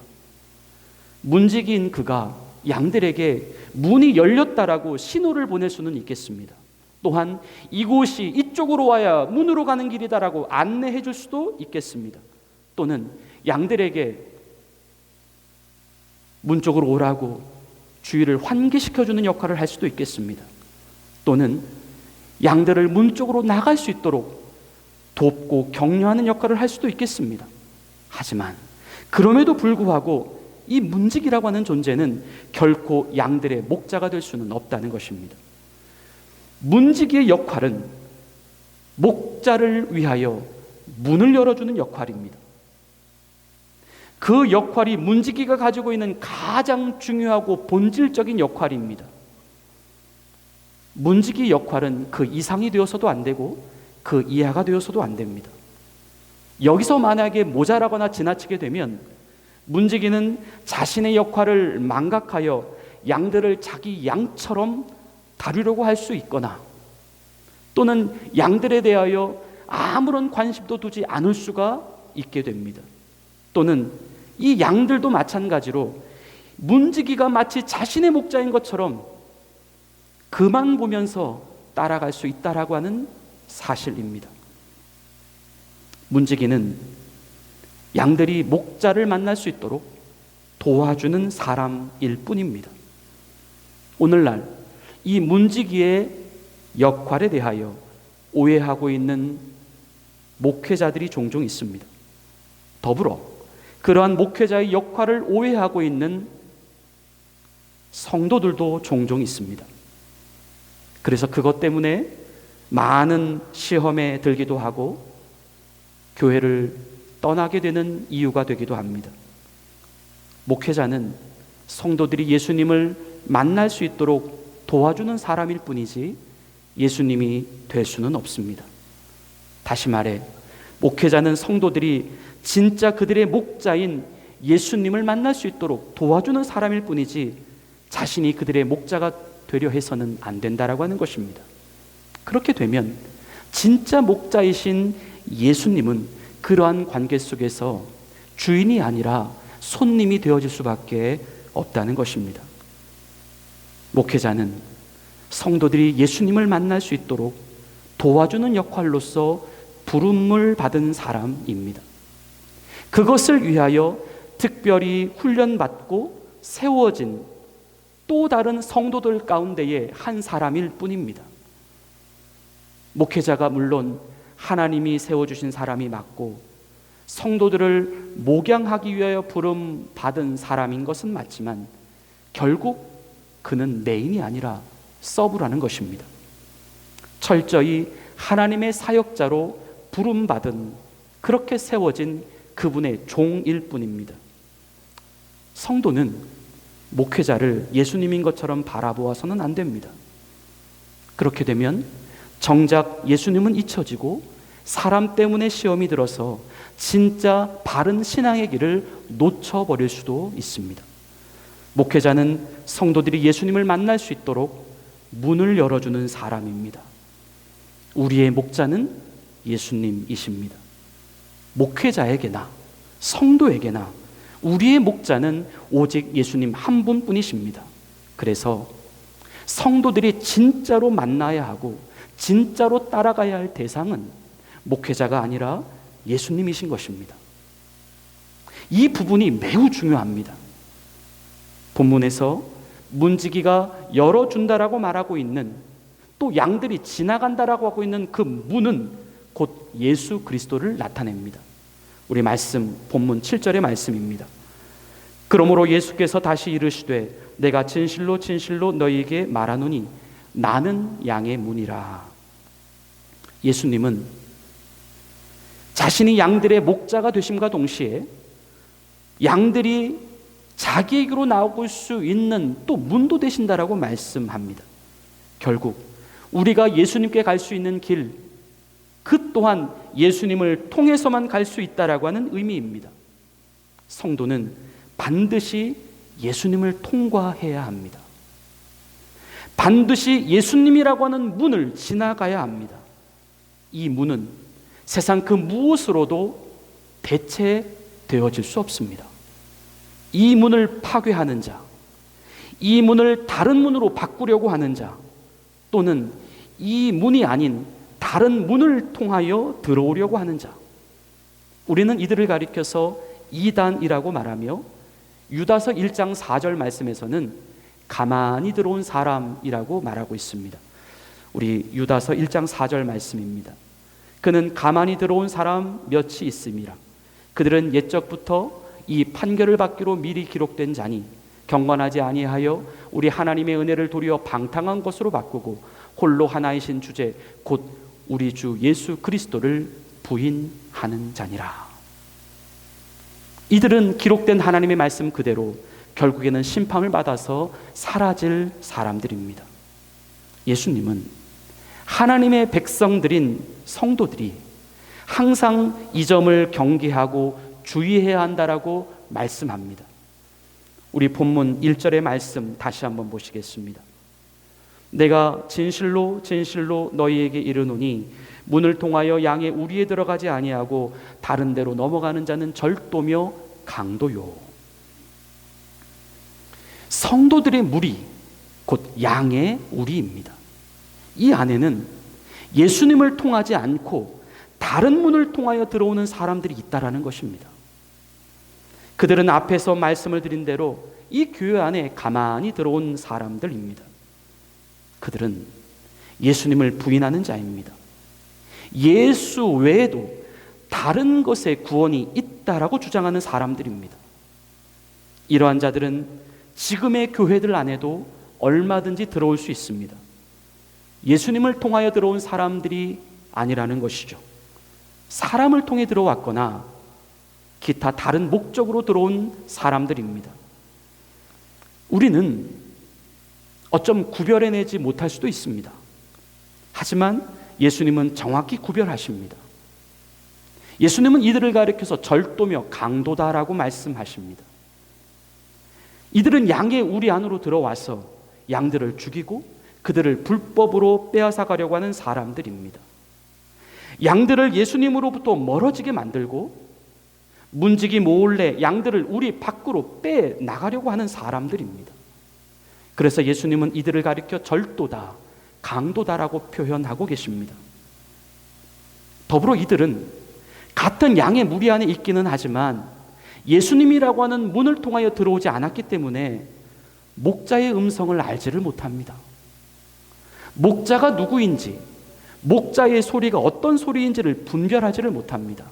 문지기인 그가 양들에게 문이 열렸다라고 신호를 보낼 수는 있겠습니다. 또한 이곳이 이쪽으로 와야 문으로 가는 길이다라고 안내해 줄 수도 있겠습니다. 또는 양들에게 문 쪽으로 오라고 주의를 환기시켜주는 역할을 할 수도 있겠습니다. 또는 양들을 문 쪽으로 나갈 수 있도록 돕고 격려하는 역할을 할 수도 있겠습니다. 하지만 그럼에도 불구하고 이 문지기라고 하는 존재는 결코 양들의 목자가 될 수는 없다는 것입니다. 문지기의 역할은 목자를 위하여 문을 열어주는 역할입니다. 그 역할이 문지기가 가지고 있는 가장 중요하고 본질적인 역할입니다. 문지기 역할은 그 이상이 되어서도 안 되고 그 이하가 되어서도 안 됩니다. 여기서 만약에 모자라거나 지나치게 되면 문지기는 자신의 역할을 망각하여 양들을 자기 양처럼 다루려고 할 수 있거나 또는 양들에 대하여 아무런 관심도 두지 않을 수가 있게 됩니다. 또는 이 양들도 마찬가지로 문지기가 마치 자신의 목자인 것처럼 그만 보면서 따라갈 수 있다라고 하는 사실입니다. 문지기는 양들이 목자를 만날 수 있도록 도와주는 사람일 뿐입니다. 오늘날 이 문지기의 역할에 대하여 오해하고 있는 목회자들이 종종 있습니다. 더불어 그러한 목회자의 역할을 오해하고 있는 성도들도 종종 있습니다. 그래서 그것 때문에 많은 시험에 들기도 하고 교회를 떠나게 되는 이유가 되기도 합니다. 목회자는 성도들이 예수님을 만날 수 있도록 도와주는 사람일 뿐이지 예수님이 될 수는 없습니다. 다시 말해 목회자는 성도들이 진짜 그들의 목자인 예수님을 만날 수 있도록 도와주는 사람일 뿐이지 자신이 그들의 목자가 되려 해서는 안 된다라고 하는 것입니다. 그렇게 되면 진짜 목자이신 예수님은 그러한 관계 속에서 주인이 아니라 손님이 되어질 수밖에 없다는 것입니다. 목회자는 성도들이 예수님을 만날 수 있도록 도와주는 역할로서 부름을 받은 사람입니다. 그것을 위하여 특별히 훈련받고 세워진 또 다른 성도들 가운데의 한 사람일 뿐입니다. 목회자가 물론 하나님이 세워주신 사람이 맞고 성도들을 목양하기 위하여 부름 받은 사람인 것은 맞지만 결국 그는 메인이 아니라 서브라는 것입니다. 철저히 하나님의 사역자로 부름받은 그렇게 세워진 그분의 종일 뿐입니다. 성도는 목회자를 예수님인 것처럼 바라보아서는 안 됩니다. 그렇게 되면 정작 예수님은 잊혀지고 사람 때문에 시험이 들어서 진짜 바른 신앙의 길을 놓쳐버릴 수도 있습니다. 목회자는 성도들이 예수님을 만날 수 있도록 문을 열어주는 사람입니다. 우리의 목자는 예수님이십니다. 목회자에게나 성도에게나 우리의 목자는 오직 예수님 한 분뿐이십니다. 그래서 성도들이 진짜로 만나야 하고 진짜로 따라가야 할 대상은 목회자가 아니라 예수님이신 것입니다. 이 부분이 매우 중요합니다. 본문에서 문지기가 열어준다라고 말하고 있는 또 양들이 지나간다라고 하고 있는 그 문은 곧 예수 그리스도를 나타냅니다. 우리 말씀 본문 7절의 말씀입니다. 그러므로 예수께서 다시 이르시되 내가 진실로 진실로 너희에게 말하노니 나는 양의 문이라. 예수님은 자신이 양들의 목자가 되심과 동시에 양들이 자기에게로 나올 수 있는 또 문도 되신다라고 말씀합니다. 결국 우리가 예수님께 갈 수 있는 길, 그 또한 예수님을 통해서만 갈 수 있다라고 하는 의미입니다. 성도는 반드시 예수님을 통과해야 합니다. 반드시 예수님이라고 하는 문을 지나가야 합니다. 이 문은 세상 그 무엇으로도 대체되어질 수 없습니다. 이 문을 파괴하는 자, 이 문을 다른 문으로 바꾸려고 하는 자, 또는 이 문이 아닌 다른 문을 통하여 들어오려고 하는 자, 우리는 이들을 가리켜서 이단이라고 말하며 유다서 1장 4절 말씀에서는 가만히 들어온 사람이라고 말하고 있습니다. 우리 유다서 1장 4절 말씀입니다. 그는 가만히 들어온 사람 몇이 있음이라. 그들은 옛적부터 이 판결을 받기로 미리 기록된 자니 경건하지 아니하여 우리 하나님의 은혜를 도리어 방탕한 것으로 바꾸고 홀로 하나이신 주제 곧 우리 주 예수 그리스도를 부인하는 자니라. 이들은 기록된 하나님의 말씀 그대로 결국에는 심판을 받아서 사라질 사람들입니다. 예수님은 하나님의 백성들인 성도들이 항상 이 점을 경계하고 주의해야 한다라고 말씀합니다. 우리 본문 1절의 말씀 다시 한번 보시겠습니다. 내가 진실로 진실로 너희에게 이르노니 문을 통하여 양의 우리에 들어가지 아니하고 다른 데로 넘어가는 자는 절도며 강도요. 성도들의 무리 곧 양의 우리입니다. 이 안에는 예수님을 통하지 않고 다른 문을 통하여 들어오는 사람들이 있다라는 것입니다. 그들은 앞에서 말씀을 드린 대로 이 교회 안에 가만히 들어온 사람들입니다. 그들은 예수님을 부인하는 자입니다. 예수 외에도 다른 것에 구원이 있다라고 주장하는 사람들입니다. 이러한 자들은 지금의 교회들 안에도 얼마든지 들어올 수 있습니다. 예수님을 통하여 들어온 사람들이 아니라는 것이죠. 사람을 통해 들어왔거나 기타 다른 목적으로 들어온 사람들입니다. 우리는 어쩜 구별해내지 못할 수도 있습니다. 하지만 예수님은 정확히 구별하십니다. 예수님은 이들을 가리켜서 절도며 강도다라고 말씀하십니다. 이들은 양의 우리 안으로 들어와서 양들을 죽이고 그들을 불법으로 빼앗아 가려고 하는 사람들입니다. 양들을 예수님으로부터 멀어지게 만들고 문지기 몰래 양들을 우리 밖으로 빼나가려고 하는 사람들입니다. 그래서 예수님은 이들을 가리켜 절도다, 강도다라고 표현하고 계십니다. 더불어 이들은 같은 양의 무리 안에 있기는 하지만 예수님이라고 하는 문을 통하여 들어오지 않았기 때문에 목자의 음성을 알지를 못합니다. 목자가 누구인지, 목자의 소리가 어떤 소리인지를 분별하지를 못합니다.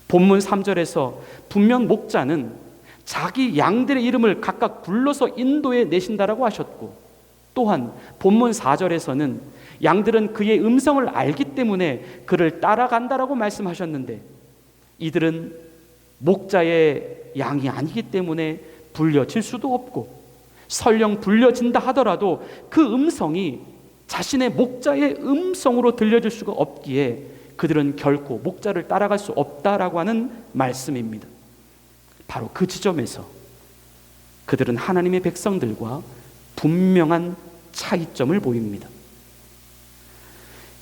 본문 3절에서 분명 목자는 자기 양들의 이름을 각각 불러서 인도해 내신다라고 하셨고, 또한 본문 4절에서는 양들은 그의 음성을 알기 때문에 그를 따라간다라고 말씀하셨는데, 이들은 목자의 양이 아니기 때문에 불려질 수도 없고, 설령 불려진다 하더라도 그 음성이 자신의 목자의 음성으로 들려질 수가 없기에 그들은 결코 목자를 따라갈 수 없다라고 하는 말씀입니다. 바로 그 지점에서 그들은 하나님의 백성들과 분명한 차이점을 보입니다.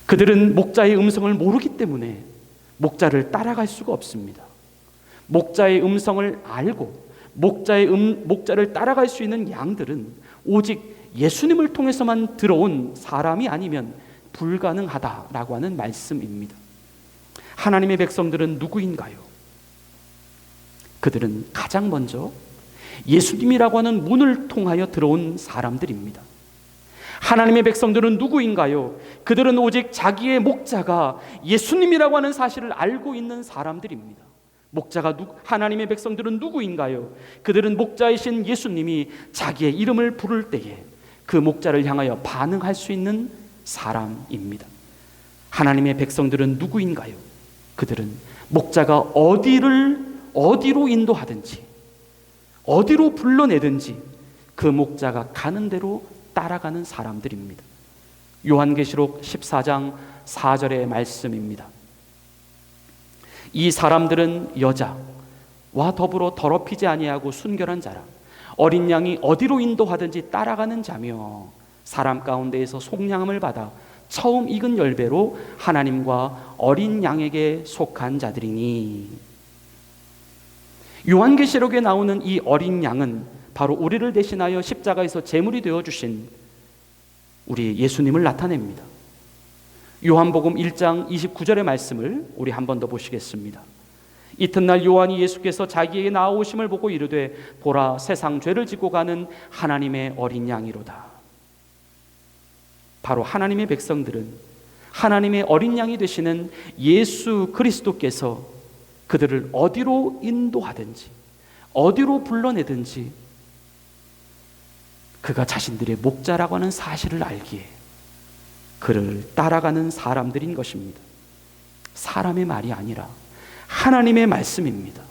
그들은 목자의 음성을 모르기 때문에 목자를 따라갈 수가 없습니다. 목자의 음성을 알고 목자를 따라갈 수 있는 양들은 오직 예수님을 통해서만 들어온 사람이 아니면 불가능하다라고 하는 말씀입니다. 하나님의 백성들은 누구인가요? 그들은 가장 먼저 예수님이라고 하는 문을 통하여 들어온 사람들입니다. 하나님의 백성들은 누구인가요? 그들은 오직 자기의 목자가 예수님이라고 하는 사실을 알고 있는 사람들입니다. 하나님의 백성들은 누구인가요? 그들은 목자이신 예수님이 자기의 이름을 부를 때에 그 목자를 향하여 반응할 수 있는 사람입니다. 하나님의 백성들은 누구인가요? 그들은 목자가 어디로 인도하든지, 어디로 불러내든지 그 목자가 가는 대로 따라가는 사람들입니다. 요한계시록 14장 4절의 말씀입니다. 이 사람들은 여자와 더불어 더럽히지 아니하고 순결한 자라. 어린 양이 어디로 인도하든지 따라가는 자며 사람 가운데에서 속량함을 받아 처음 익은 열매로 하나님과 어린 양에게 속한 자들이니. 요한계시록에 나오는 이 어린 양은 바로 우리를 대신하여 십자가에서 제물이 되어주신 우리 예수님을 나타냅니다. 요한복음 1장 29절의 말씀을 우리 한 번 더 보시겠습니다. 이튿날 요한이 예수께서 자기에게 나아오심을 보고 이르되 보라, 세상 죄를 짓고 가는 하나님의 어린 양이로다. 바로 하나님의 백성들은 하나님의 어린 양이 되시는 예수 그리스도께서 그들을 어디로 인도하든지 어디로 불러내든지 그가 자신들의 목자라고 하는 사실을 알기에 그를 따라가는 사람들인 것입니다. 사람의 말이 아니라 하나님의 말씀입니다.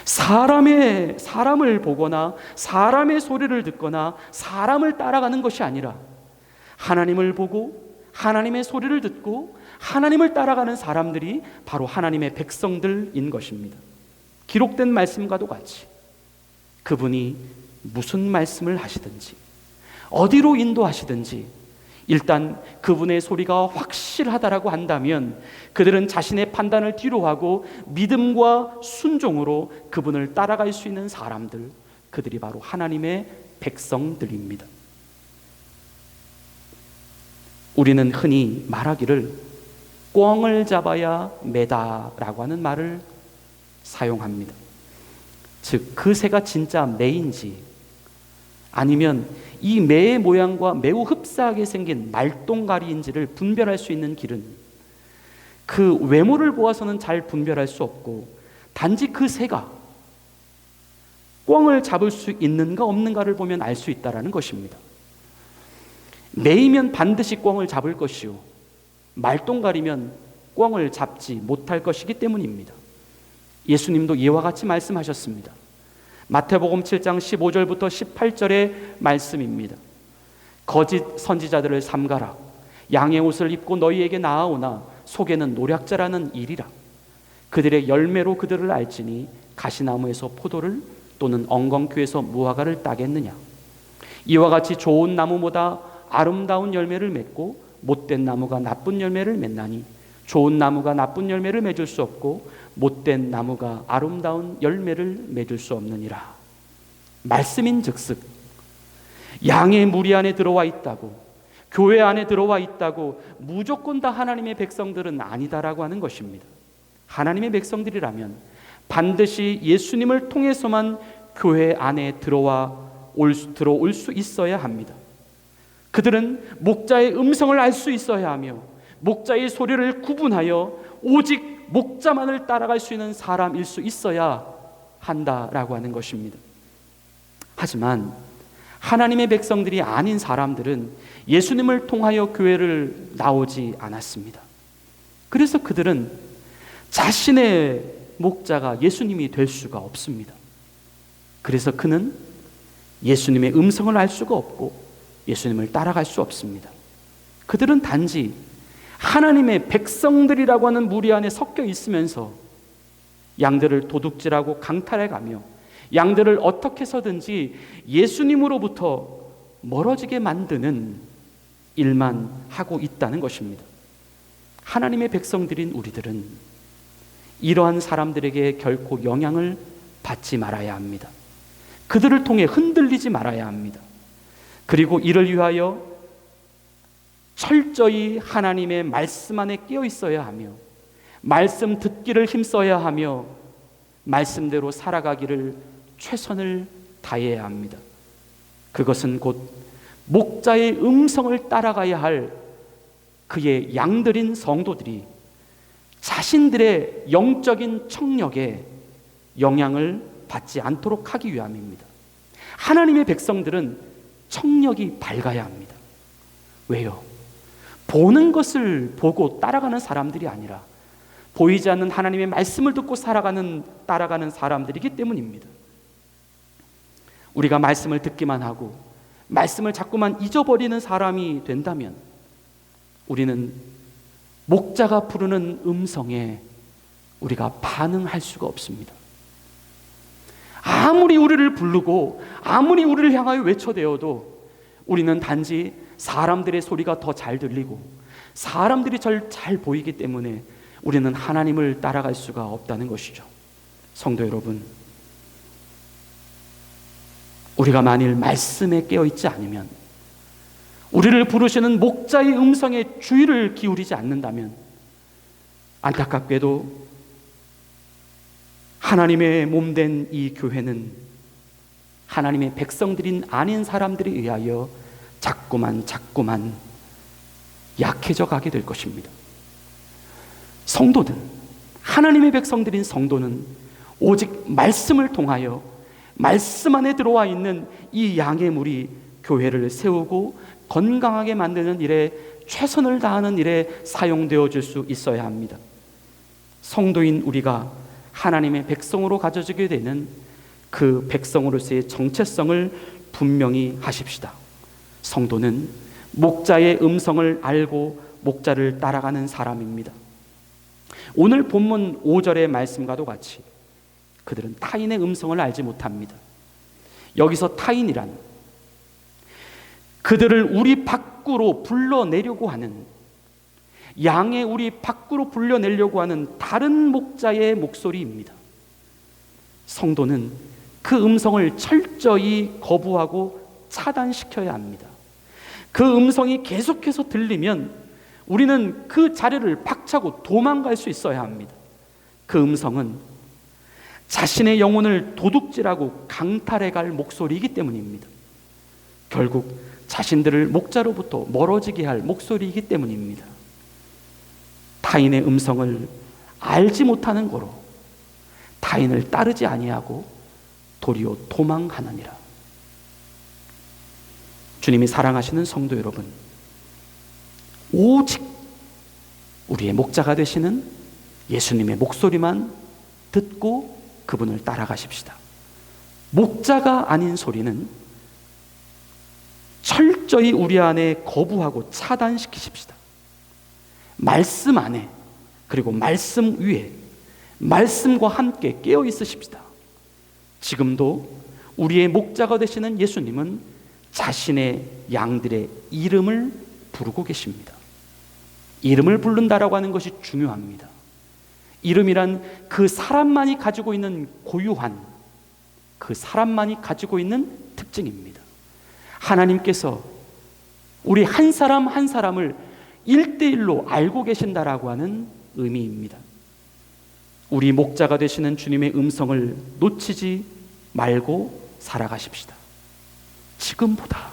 사람을 보거나 사람의 소리를 듣거나 사람을 따라가는 것이 아니라 하나님을 보고 하나님의 소리를 듣고 하나님을 따라가는 사람들이 바로 하나님의 백성들인 것입니다. 기록된 말씀과도 같이 그분이 무슨 말씀을 하시든지 어디로 인도하시든지 일단 그분의 소리가 확실하다라고 한다면 그들은 자신의 판단을 뒤로하고 믿음과 순종으로 그분을 따라갈 수 있는 사람들, 그들이 바로 하나님의 백성들입니다. 우리는 흔히 말하기를 꿩을 잡아야 매다라고 하는 말을 사용합니다. 즉 그 새가 진짜 매인지 아니면 이 매의 모양과 매우 흡사하게 생긴 말똥가리인지를 분별할 수 있는 길은 그 외모를 보아서는 잘 분별할 수 없고 단지 그 새가 꿩을 잡을 수 있는가 없는가를 보면 알 수 있다는 것입니다. 매이면 반드시 꿩을 잡을 것이요 말똥가리면 꿩을 잡지 못할 것이기 때문입니다. 예수님도 이와 같이 말씀하셨습니다. 마태복음 7장 15절부터 18절의 말씀입니다. 거짓 선지자들을 삼가라. 양의 옷을 입고 너희에게 나아오나 속에는 노략자라는 일이라. 그들의 열매로 그들을 알지니 가시나무에서 포도를 또는 엉겅퀴에서 무화과를 따겠느냐. 이와 같이 좋은 나무보다 아름다운 열매를 맺고 못된 나무가 나쁜 열매를 맺나니 좋은 나무가 나쁜 열매를 맺을 수 없고 못된 나무가 아름다운 열매를 맺을 수 없느니라. 말씀인즉슨 양의 무리 안에 들어와 있다고, 교회 안에 들어와 있다고 무조건 다 하나님의 백성들은 아니다라고 하는 것입니다. 하나님의 백성들이라면 반드시 예수님을 통해서만 교회 안에 들어올 수 있어야 합니다. 그들은 목자의 음성을 알 수 있어야 하며 목자의 소리를 구분하여 오직 목자만을 따라갈 수 있는 사람일 수 있어야 한다라고 하는 것입니다. 하지만 하나님의 백성들이 아닌 사람들은 예수님을 통하여 교회를 나오지 않았습니다. 그래서 그들은 자신의 목자가 예수님이 될 수가 없습니다. 그래서 그는 예수님의 음성을 알 수가 없고 예수님을 따라갈 수 없습니다. 그들은 단지 하나님의 백성들이라고 하는 무리 안에 섞여 있으면서 양들을 도둑질하고 강탈해가며 양들을 어떻게 해서든지 예수님으로부터 멀어지게 만드는 일만 하고 있다는 것입니다. 하나님의 백성들인 우리들은 이러한 사람들에게 결코 영향을 받지 말아야 합니다. 그들을 통해 흔들리지 말아야 합니다. 그리고 이를 위하여 철저히 하나님의 말씀 안에 끼어 있어야 하며 말씀 듣기를 힘써야 하며 말씀대로 살아가기를 최선을 다해야 합니다. 그것은 곧 목자의 음성을 따라가야 할 그의 양들인 성도들이 자신들의 영적인 청력에 영향을 받지 않도록 하기 위함입니다. 하나님의 백성들은 청력이 밝아야 합니다. 왜요? 보는 것을 보고 따라가는 사람들이 아니라 보이지 않는 하나님의 말씀을 듣고 따라가는 사람들이기 때문입니다. 우리가 말씀을 듣기만 하고 말씀을 자꾸만 잊어버리는 사람이 된다면 우리는 목자가 부르는 음성에 우리가 반응할 수가 없습니다. 아무리 우리를 부르고 아무리 우리를 향하여 외쳐대어도 우리는 단지 사람들의 소리가 더 잘 들리고 사람들이 잘 보이기 때문에 우리는 하나님을 따라갈 수가 없다는 것이죠. 성도 여러분, 우리가 만일 말씀에 깨어있지 않으면, 우리를 부르시는 목자의 음성에 주의를 기울이지 않는다면 안타깝게도 하나님의 몸된 이 교회는 하나님의 백성들인 아닌 사람들에 의하여 자꾸만 약해져 가게 될 것입니다. 성도들, 하나님의 백성들인 성도는 오직 말씀을 통하여 말씀 안에 들어와 있는 이 양의 물이 교회를 세우고 건강하게 만드는 일에 최선을 다하는 일에 사용되어 줄 수 있어야 합니다. 성도인 우리가 하나님의 백성으로 가져지게 되는 그 백성으로서의 정체성을 분명히 하십시다. 성도는 목자의 음성을 알고 목자를 따라가는 사람입니다. 오늘 본문 5절의 말씀과도 같이 그들은 타인의 음성을 알지 못합니다. 여기서 타인이란 그들을 우리 밖으로 불러내려고 하는, 양의 우리 밖으로 불려내려고 하는 다른 목자의 목소리입니다. 성도는 그 음성을 철저히 거부하고 차단시켜야 합니다. 그 음성이 계속해서 들리면 우리는 그 자리를 박차고 도망갈 수 있어야 합니다. 그 음성은 자신의 영혼을 도둑질하고 강탈해갈 목소리이기 때문입니다. 결국 자신들을 목자로부터 멀어지게 할 목소리이기 때문입니다. 타인의 음성을 알지 못하는 고로 타인을 따르지 아니하고 도리어 도망하느니라. 주님이 사랑하시는 성도 여러분, 오직 우리의 목자가 되시는 예수님의 목소리만 듣고 그분을 따라가십시다. 목자가 아닌 소리는 철저히 우리 안에 거부하고 차단시키십시다. 말씀 안에, 그리고 말씀 위에, 말씀과 함께 깨어 있으십시다. 지금도 우리의 목자가 되시는 예수님은 자신의 양들의 이름을 부르고 계십니다. 이름을 부른다라고 하는 것이 중요합니다. 이름이란 그 사람만이 가지고 있는 고유한, 그 사람만이 가지고 있는 특징입니다. 하나님께서 우리 한 사람 한 사람을 1대1로 알고 계신다라고 하는 의미입니다. 우리 목자가 되시는 주님의 음성을 놓치지 말고 살아가십시다. 지금보다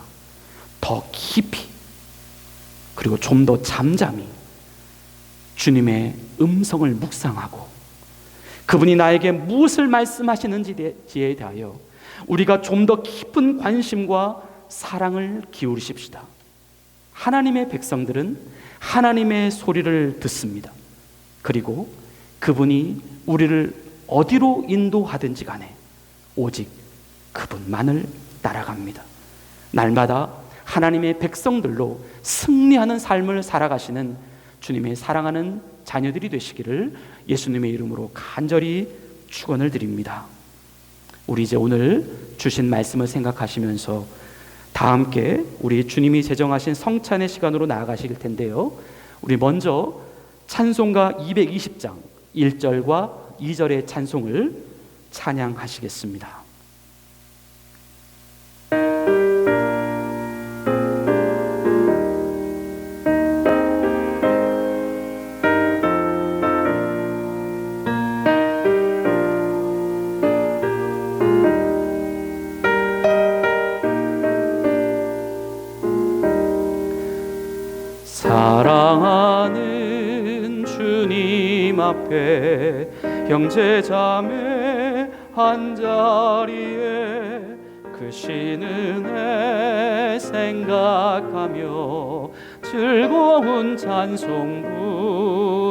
더 깊이, 그리고 좀 더 잠잠히 주님의 음성을 묵상하고 그분이 나에게 무엇을 말씀하시는지에 대하여 우리가 좀 더 깊은 관심과 사랑을 기울이십시다. 하나님의 백성들은 하나님의 소리를 듣습니다. 그리고 그분이 우리를 어디로 인도하든지 간에 오직 그분만을 따라갑니다. 날마다 하나님의 백성들로 승리하는 삶을 살아가시는 주님의 사랑하는 자녀들이 되시기를 예수님의 이름으로 간절히 축원을 드립니다. 우리 이제 오늘 주신 말씀을 생각하시면서 다 함께 우리 주님이 제정하신 성찬의 시간으로 나아가실 텐데요, 우리 먼저 찬송가 220장 1절과 2절의 찬송을 찬양하시겠습니다. 사랑하는 주님 앞에 형제 자매 한자리에 그 신은혜 생각하며 즐거운 찬송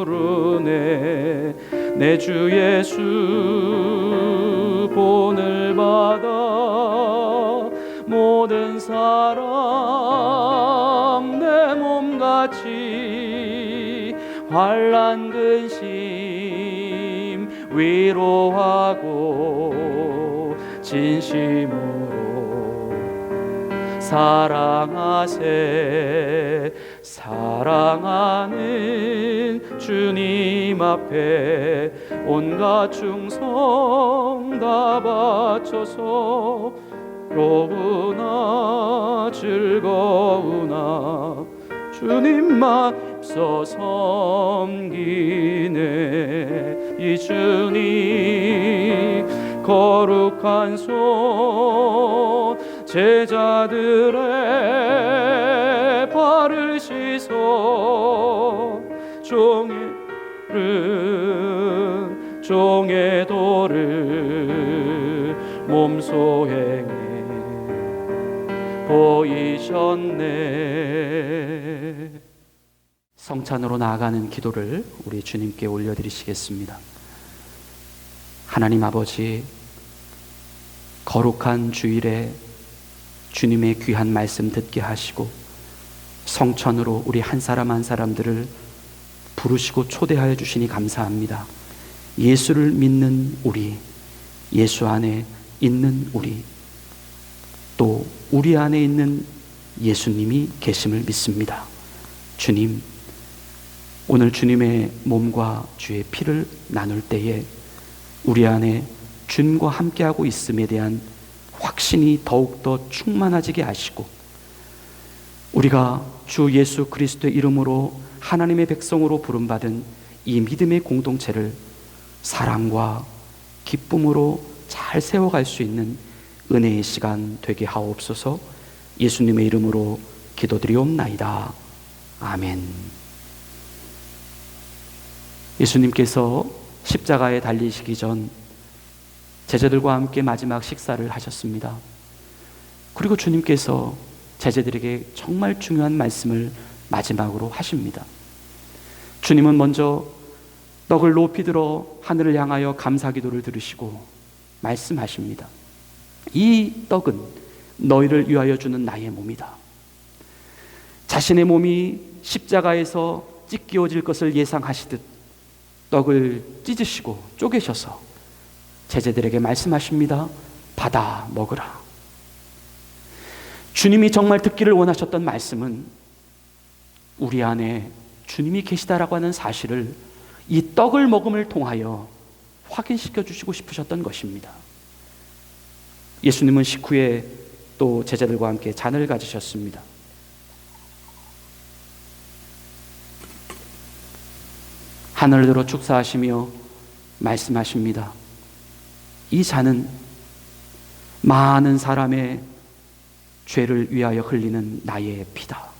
부르네. 내 주 예수 본을 받아 모든 사람 내 몸같이 환난 근심 위로하고 진심으로 사랑하세. 사랑하는 주님 앞에 온갖 충성 다 바쳐서 로구나 즐거우나 주님만 입서 섬기네. 이 주님 거룩한 손 제자들의 발을 씻어 종의 도를 몸소행해 보이셨네. 성찬으로 나아가는 기도를 우리 주님께 올려드리시겠습니다. 하나님 아버지, 거룩한 주일에 주님의 귀한 말씀 듣게 하시고 성천으로 우리 한 사람 한 사람들을 부르시고 초대하여 주시니 감사합니다. 예수를 믿는 우리, 예수 안에 있는 우리, 또 우리 안에 있는 예수님이 계심을 믿습니다. 주님, 오늘 주님의 몸과 주의 피를 나눌 때에 우리 안에 주님과 함께하고 있음에 대한 확신이 더욱더 충만해지게 하시고, 우리가 주 예수 그리스도의 이름으로 하나님의 백성으로 부름받은 이 믿음의 공동체를 사랑과 기쁨으로 잘 세워갈 수 있는 은혜의 시간 되게 하옵소서. 예수님의 이름으로 기도드리옵나이다. 아멘. 예수님께서 십자가에 달리시기 전 제자들과 함께 마지막 식사를 하셨습니다. 그리고 주님께서 제자들에게 정말 중요한 말씀을 마지막으로 하십니다. 주님은 먼저 떡을 높이 들어 하늘을 향하여 감사기도를 들으시고 말씀하십니다. 이 떡은 너희를 위하여 주는 나의 몸이다. 자신의 몸이 십자가에서 찢겨질 것을 예상하시듯 떡을 찢으시고 쪼개셔서 제자들에게 말씀하십니다. 받아 먹으라. 주님이 정말 듣기를 원하셨던 말씀은 우리 안에 주님이 계시다라고 하는 사실을 이 떡을 먹음을 통하여 확인시켜 주시고 싶으셨던 것입니다. 예수님은 식후에 또 제자들과 함께 잔을 가지셨습니다. 하늘을 들어 축사하시며 말씀하십니다. 이 잔은 많은 사람의 죄를 위하여 흘리는 나의 피다.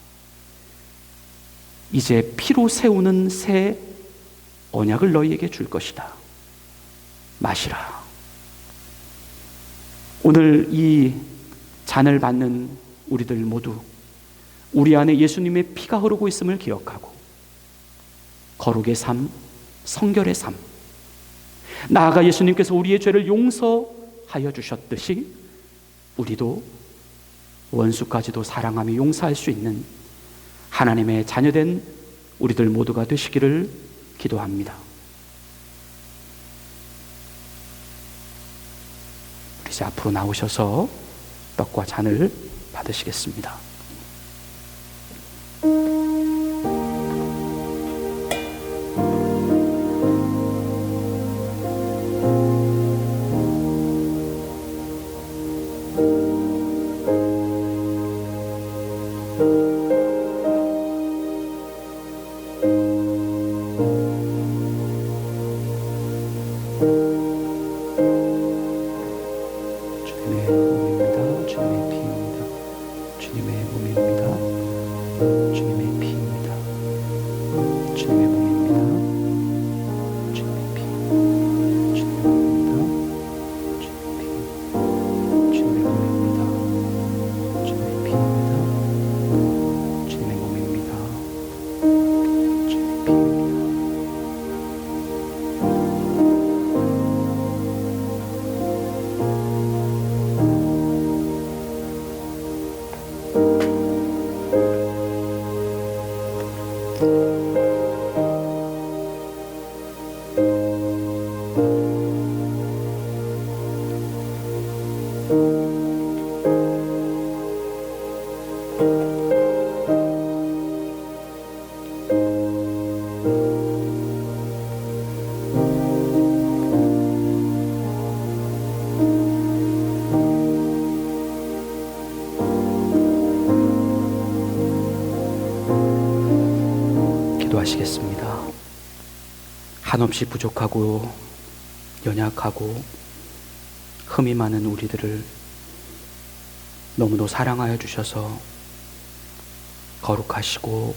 이제 피로 세우는 새 언약을 너희에게 줄 것이다. 마시라. 오늘 이 잔을 받는 우리들 모두 우리 안에 예수님의 피가 흐르고 있음을 기억하고 거룩의 삶, 성결의 삶, 나아가 예수님께서 우리의 죄를 용서하여 주셨듯이 우리도 원수까지도 사랑하며 용서할 수 있는 하나님의 자녀된 우리들 모두가 되시기를 기도합니다. 우리 이제 앞으로 나오셔서 떡과 잔을 받으시겠습니다. 기도하시겠습니다. 한없이 부족하고 연약하고 흠이 많은 우리들을 너무도 사랑하여 주셔서 거룩하시고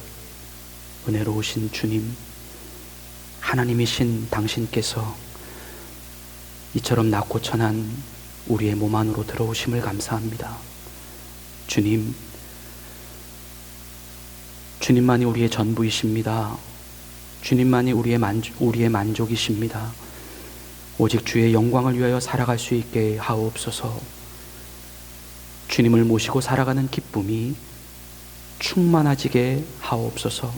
은혜로우신 주님, 하나님이신 당신께서 이처럼 낮고 천한 우리의 몸 안으로 들어오심을 감사합니다. 주님, 주님만이 우리의 전부이십니다. 주님만이 우리의 만족이십니다. 오직 주의 영광을 위하여 살아갈 수 있게 하옵소서. 주님을 모시고 살아가는 기쁨이 충만하지게 하옵소서.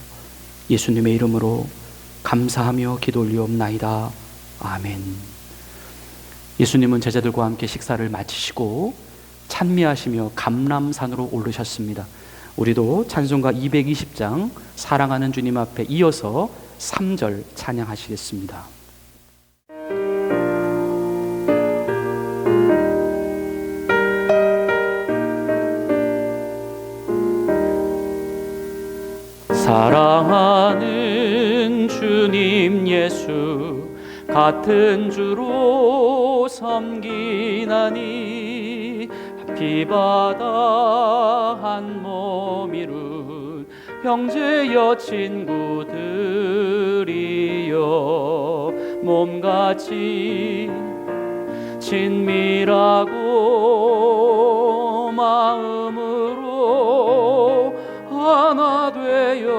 예수님의 이름으로 감사하며 기도 올리옵나이다. 아멘. 예수님은 제자들과 함께 식사를 마치시고 찬미하시며 감람산으로 오르셨습니다. 우리도 찬송가 220장 사랑하는 주님 앞에 이어서 3절 찬양하시겠습니다. 사랑하는 주님 예수 같은 주로 섬기나니 피바다 한 몸 이룬 형제여 친구들이여 몸같이 친밀하고 마음으로 하나 되어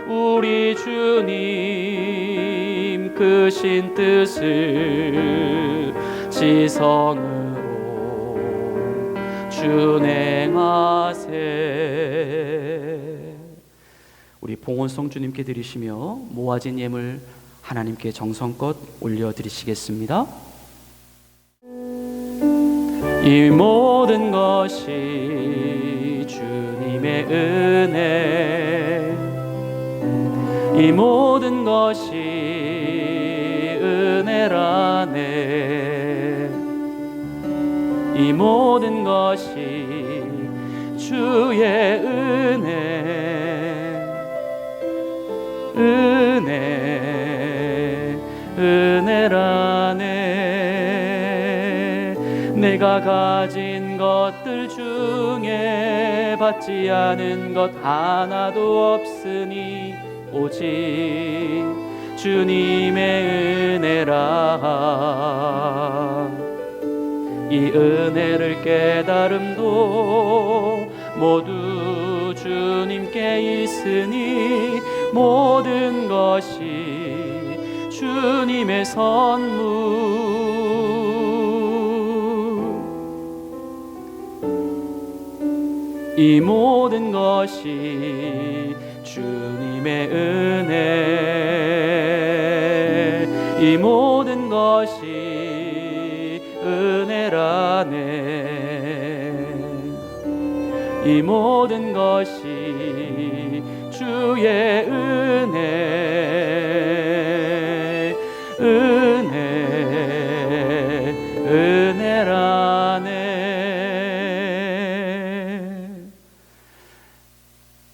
우리 주님 크신 뜻을 지성으로 준행하세. 우리 봉헌송 주님께 드리시며 모아진 예물 하나님께 정성껏 올려드리시겠습니다. 이 모든 것이 주님의 은혜, 이 모든 것이 은혜라네. 이 모든 것이 주의 은혜라네. 내가 가진 것들 중에 받지 않은 것 하나도 없으니 오직 주님의 은혜라. 이 은혜를 깨달음도 모두 주님께 있으니 모든 것이 주님의 선물. 이 모든 것이 주님의 은혜, 이 모든 것이 은혜라네. 이 모든 것이 주의 은혜라네.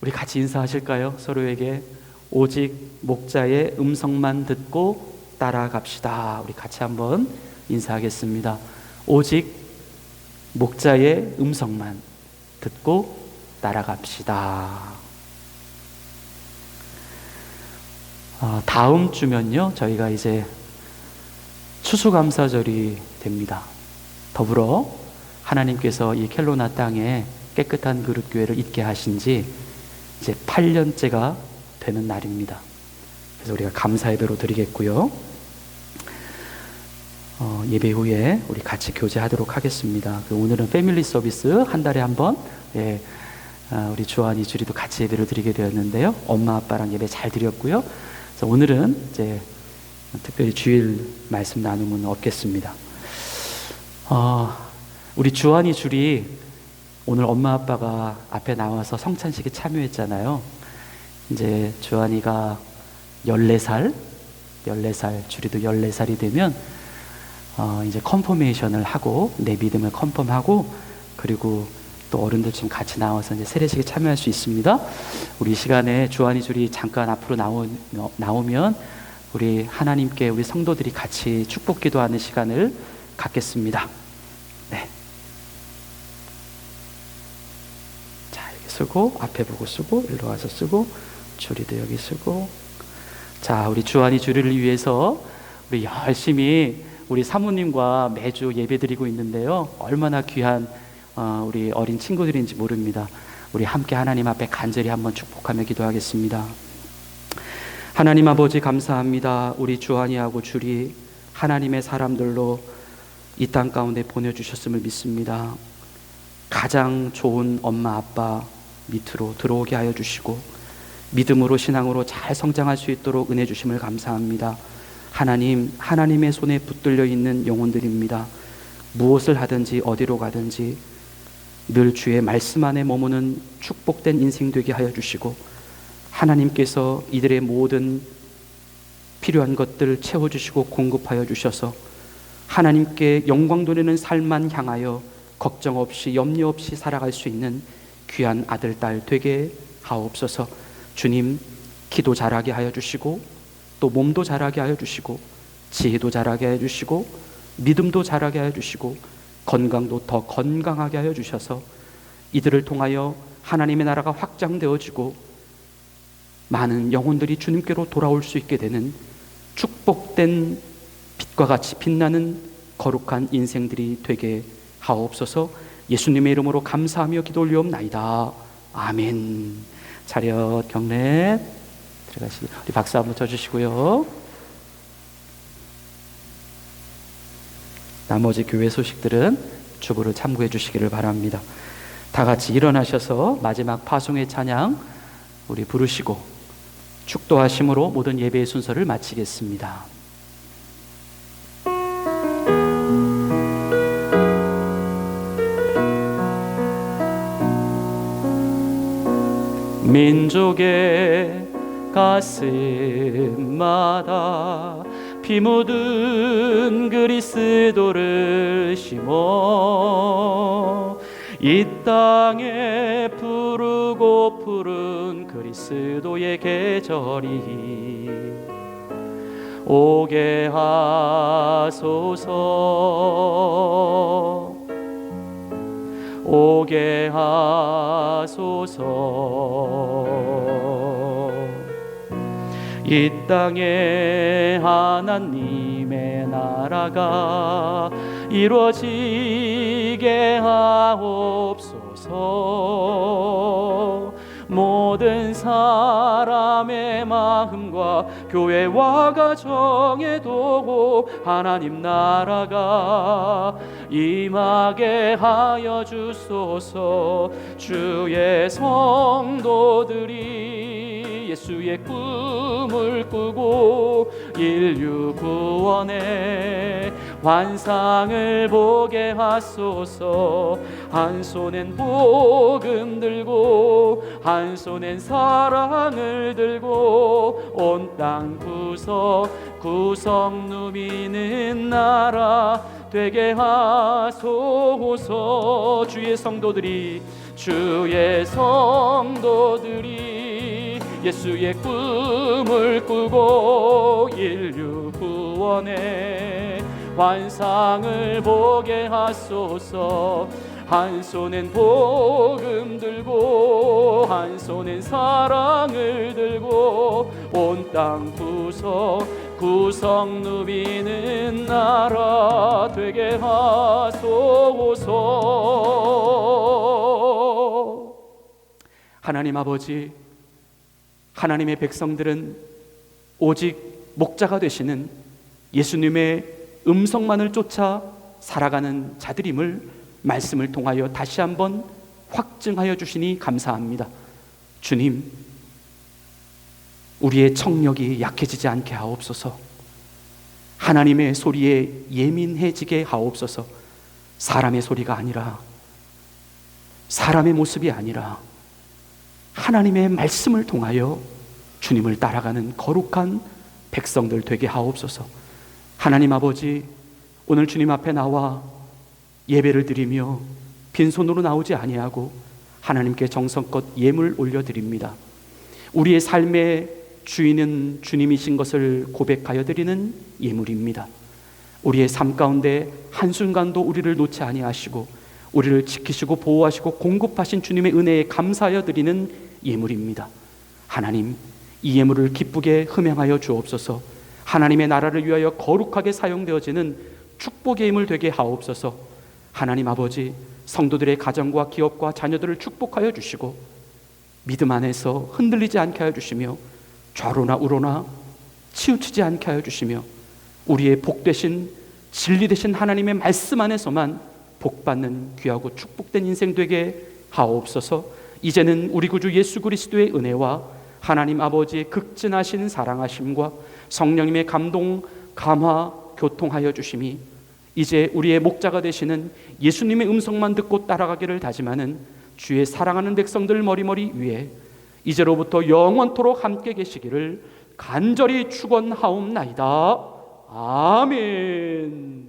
우리 같이 인사하실까요? 서로에게 오직 목자의 음성만 듣고 따라갑시다. 우리 같이 한번 인사하겠습니다. 오직 목자의 음성만 듣고 따라갑시다. 다음 주면요, 저희가 이제 추수감사절이 됩니다. 더불어 하나님께서 이 켈로나 땅에 깨끗한 그릇교회를 있게 하신 지 이제 8년째가 되는 날입니다. 그래서 우리가 감사 예배로 드리겠고요. 예배 후에 우리 같이 교제하도록 하겠습니다. 오늘은 패밀리 서비스 한 달에 한 번, 우리 주한 이주리도 같이 예배를 드리게 되었는데요. 엄마 아빠랑 예배 잘 드렸고요. 그래서 오늘은 이제 특별히 주일 말씀 나누면 얻겠습니다. 우리 주한이 줄이 오늘 엄마 아빠가 앞에 나와서 성찬식에 참여했잖아요. 이제 주한이가 14살, 주리도 14살이 되면 이제 컨퍼메이션을 하고 내 믿음을 컨펌하고, 그리고 또 어른들 좀 같이 나와서 이제 세례식에 참여할 수 있습니다. 우리 이 시간에 주한이 줄이 잠깐 앞으로 나오면 우리 하나님께 우리 성도들이 같이 축복 기도하는 시간을 갖겠습니다. 네. 자, 이렇게 쓰고 앞에 보고 쓰고 일로 와서 쓰고 줄이도 여기 쓰고. 자, 우리 주한이 줄이를 위해서 우리 열심히 우리 사모님과 매주 예배드리고 있는데요. 얼마나 귀한 우리 어린 친구들인지 모릅니다. 우리 함께 하나님 앞에 간절히 한번 축복하며 기도하겠습니다. 하나님 아버지 감사합니다. 우리 주한이하고 줄이 하나님의 사람들로 이 땅 가운데 보내주셨음을 믿습니다. 가장 좋은 엄마 아빠 밑으로 들어오게 하여 주시고 믿음으로 신앙으로 잘 성장할 수 있도록 은혜 주심을 감사합니다. 하나님, 하나님의 손에 붙들려 있는 영혼들입니다. 무엇을 하든지 어디로 가든지 늘 주의 말씀 안에 머무는 축복된 인생 되게 하여 주시고, 하나님께서 이들의 모든 필요한 것들을 채워주시고 공급하여 주셔서 하나님께 영광 돌리는 삶만 향하여 걱정 없이 염려 없이 살아갈 수 있는 귀한 아들, 딸 되게 하옵소서. 주님, 기도 잘하게 하여 주시고 또 몸도 자라게 하여 주시고 지혜도 자라게 하여 주시고 믿음도 자라게 하여 주시고 건강도 더 건강하게 하여 주셔서 이들을 통하여 하나님의 나라가 확장되어지고 많은 영혼들이 주님께로 돌아올 수 있게 되는 축복된 빛과 같이 빛나는 거룩한 인생들이 되게 하옵소서. 예수님의 이름으로 감사하며 기도 올리옵나이다. 아멘. 차렷 경례 들어가시기. 우리 박수 한번 쳐주시고요. 나머지 교회 소식들은 주보를 참고해 주시기를 바랍니다. 다 같이 일어나셔서 마지막 파송의 찬양 우리 부르시고 축도하심으로 모든 예배의 순서를 마치겠습니다. 민족의 가슴마다 피 묻은 그리스도를 심어 이 땅에 푸르고 푸른 그리스도의 계절이 오게 하소서, 오게 하소서. 이 땅에 하나님의 나라가 이루어지게 하옵소서. 모든 사람의 마음과 교회와 가정에도 하나님 나라가 임하게 하여 주소서. 주의 성도들이 예수의 꿈을 꾸고 인류 구원의 환상을 보게 하소서. 한 손엔 복음 들고 한 손엔 사랑을 들고 온 땅 구석 누비는 나라 되게 하소서. 주의 성도들이 예수의 꿈을 꾸고 인류 구원의 환상을 보게 하소서. 한 손엔 복음 들고 한 손엔 사랑을 들고 온 땅 구석 누비는 나라 되게 하소서. 하나님 아버지, 하나님의 백성들은 오직 목자가 되시는 예수님의 음성만을 쫓아 살아가는 자들임을 말씀을 통하여 다시 한번 확증하여 주시니 감사합니다. 주님, 우리의 청력이 약해지지 않게 하옵소서. 하나님의 소리에 예민해지게 하옵소서. 사람의 소리가 아니라, 사람의 모습이 아니라 하나님의 말씀을 통하여 주님을 따라가는 거룩한 백성들 되게 하옵소서. 하나님 아버지, 오늘 주님 앞에 나와 예배를 드리며 빈손으로 나오지 아니하고 하나님께 정성껏 예물 올려드립니다. 우리의 삶의 주인은 주님이신 것을 고백하여 드리는 예물입니다. 우리의 삶 가운데 한순간도 우리를 놓지 아니하시고 우리를 지키시고 보호하시고 공급하신 주님의 은혜에 감사하여 드리는 예물입니다. 하나님, 이 예물을 기쁘게 흠양하여 주옵소서. 하나님의 나라를 위하여 거룩하게 사용되어지는 축복의 예물 되게 하옵소서. 하나님 아버지, 성도들의 가정과 기업과 자녀들을 축복하여 주시고 믿음 안에서 흔들리지 않게 하여 주시며 좌로나 우로나 치우치지 않게 하여 주시며 우리의 복되신 진리 되신 하나님의 말씀 안에서만 복받는 귀하고 축복된 인생 되게 하옵소서. 이제는 우리 구주 예수 그리스도의 은혜와 하나님 아버지의 극진하신 사랑하심과 성령님의 감동, 감화, 교통하여 주심이 이제 우리의 목자가 되시는 예수님의 음성만 듣고 따라가기를 다짐하는 주의 사랑하는 백성들 머리머리 위에 이제로부터 영원토록 함께 계시기를 간절히 축원하옵나이다. 아멘.